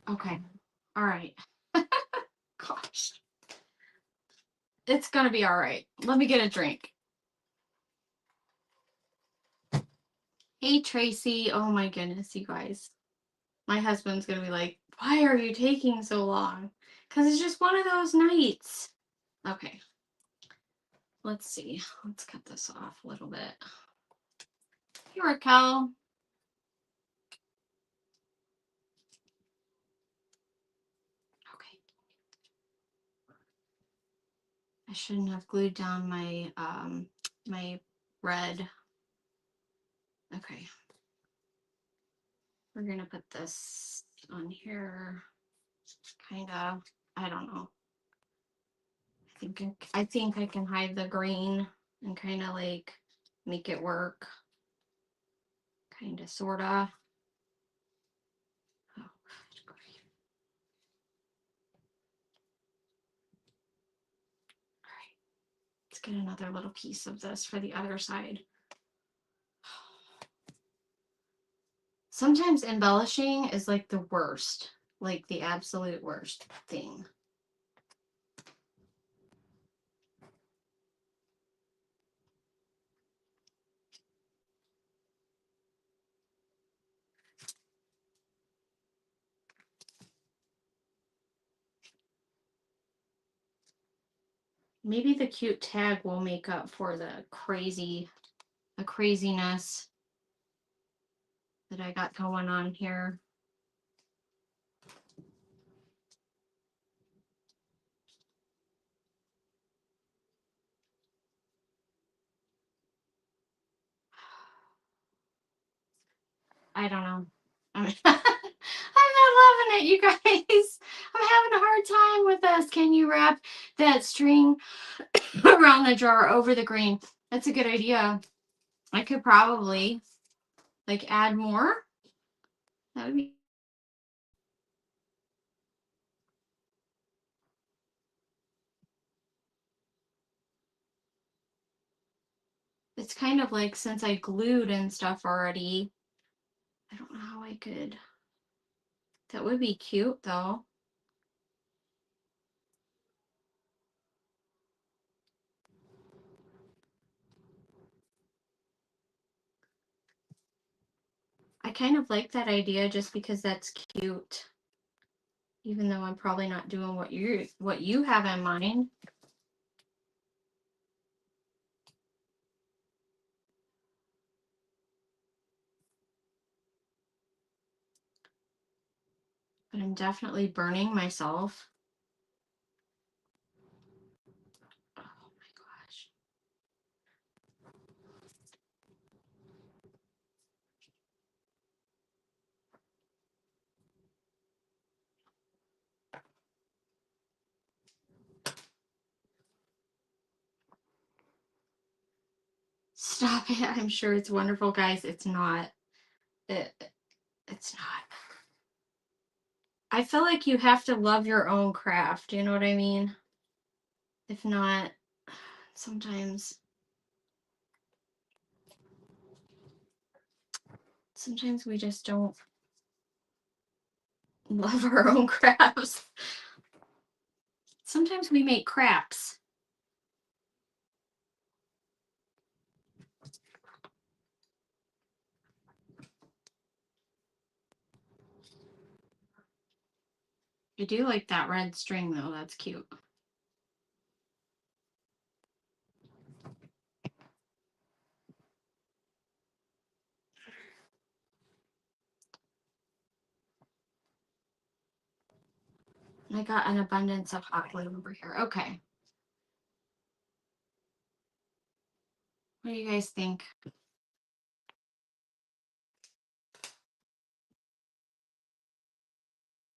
Speaker 1: Okay. All right. Gosh. It's gonna be all right. Let me get a drink. Hey, Tracy. Oh my goodness, you guys. My husband's gonna be like, why are you taking so long? Because it's just one of those nights. Okay. Let's see. Let's cut this off a little bit. Hey, Raquel. Okay. I shouldn't have glued down my my red. Okay. We're gonna put this on here. Kind of. I don't know. I think I can hide the green and kind of like make it work. Kind of, sort of. Oh, let's get another little piece of this for the other side. Sometimes embellishing is like the worst, like the absolute worst thing. Maybe the cute tag will make up for the craziness that I got going on here. I don't know. I'm not loving it, you guys. I'm having a hard time with this. Can you wrap that string around the jar over the green? That's a good idea. I could probably like add more. That would be. It's kind of like since I glued and stuff already. I don't know how I could. That would be cute though. I kind of like that idea just because that's cute. Even though I'm probably not doing what you have in mind. But I'm definitely burning myself. Oh my gosh. Stop it. I'm sure it's wonderful, guys. It's not. It's not. I feel like you have to love your own craft. You know what I mean? If not, sometimes we just don't love our own crafts. Sometimes we make craps. I do like that red string though. That's cute. I got an abundance of hot glue over here. Okay. What do you guys think?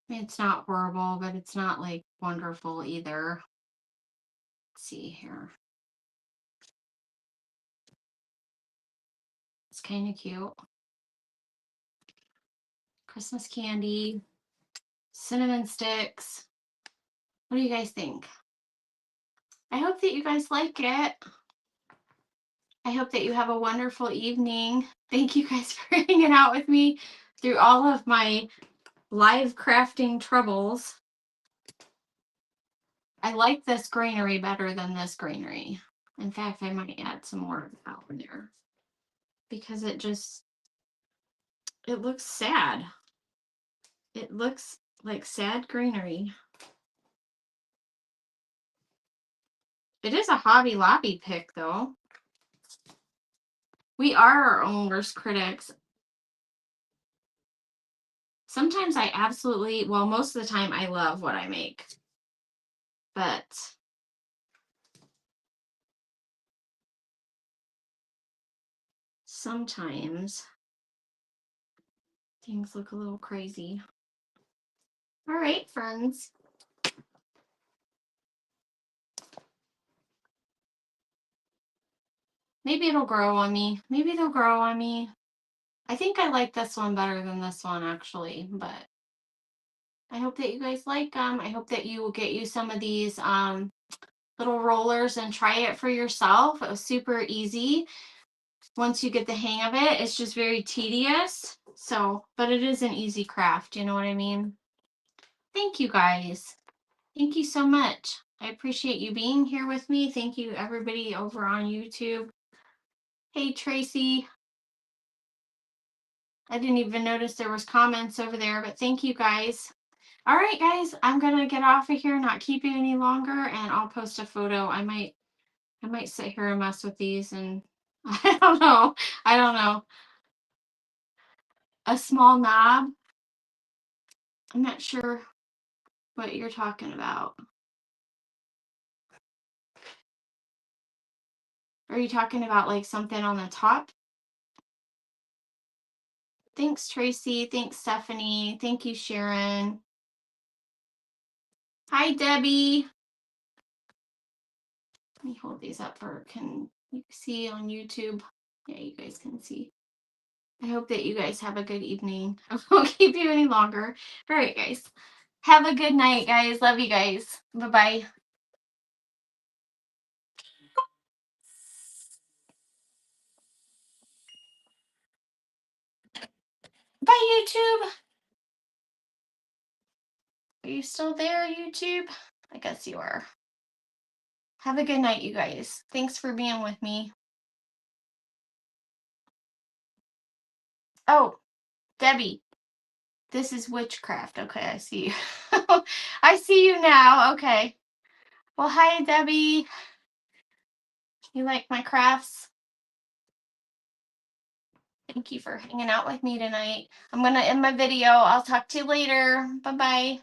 Speaker 1: I mean, it's not horrible, but it's not like wonderful either. Let's see here. It's kind of cute. Christmas candy, cinnamon sticks. What do you guys think? I hope that you guys like it. I hope that you have a wonderful evening. Thank you guys for hanging out with me through all of my live crafting troubles. I like this greenery better than this greenery. In fact, I might add some more out in there because it looks sad. It looks like sad greenery. It is a Hobby Lobby pick though. We are our own worst critics. Sometimes I absolutely, well, most of the time I love what I make. But sometimes things look a little crazy. All right, friends. Maybe it'll grow on me. Maybe they'll grow on me. I think I like this one better than this one, actually. But I hope that you guys like them. I hope that you will get you some of these little rollers and try it for yourself. It was super easy. Once you get the hang of it, it's just very tedious. So, but it is an easy craft. You know what I mean? Thank you guys. Thank you so much. I appreciate you being here with me. Thank you, everybody over on YouTube. Hey, Tracy. I didn't even notice there was comments over there, but thank you guys. All right, guys, I'm gonna get off of here, not keep you any longer, and I'll post a photo. I might sit here and mess with these, and I don't know. I don't know. A small knob. I'm not sure what you're talking about. Are you talking about like something on the top? Thanks, Tracy. Thanks, Stephanie. Thank you, Sharon. Hi, Debbie. Let me hold these up for, can you see on YouTube? Yeah, you guys can see. I hope that you guys have a good evening. I won't keep you any longer. All right, guys. Have a good night, guys. Love you guys. Bye-bye. Bye, YouTube. Are you still there, YouTube? I guess you are. Have a good night, you guys. Thanks for being with me. Oh, Debbie. This is witchcraft. Okay, I see you. I see you now. Okay. Well, hi, Debbie. You like my crafts? Thank you for hanging out with me tonight. I'm going to end my video. I'll talk to you later. Bye-bye.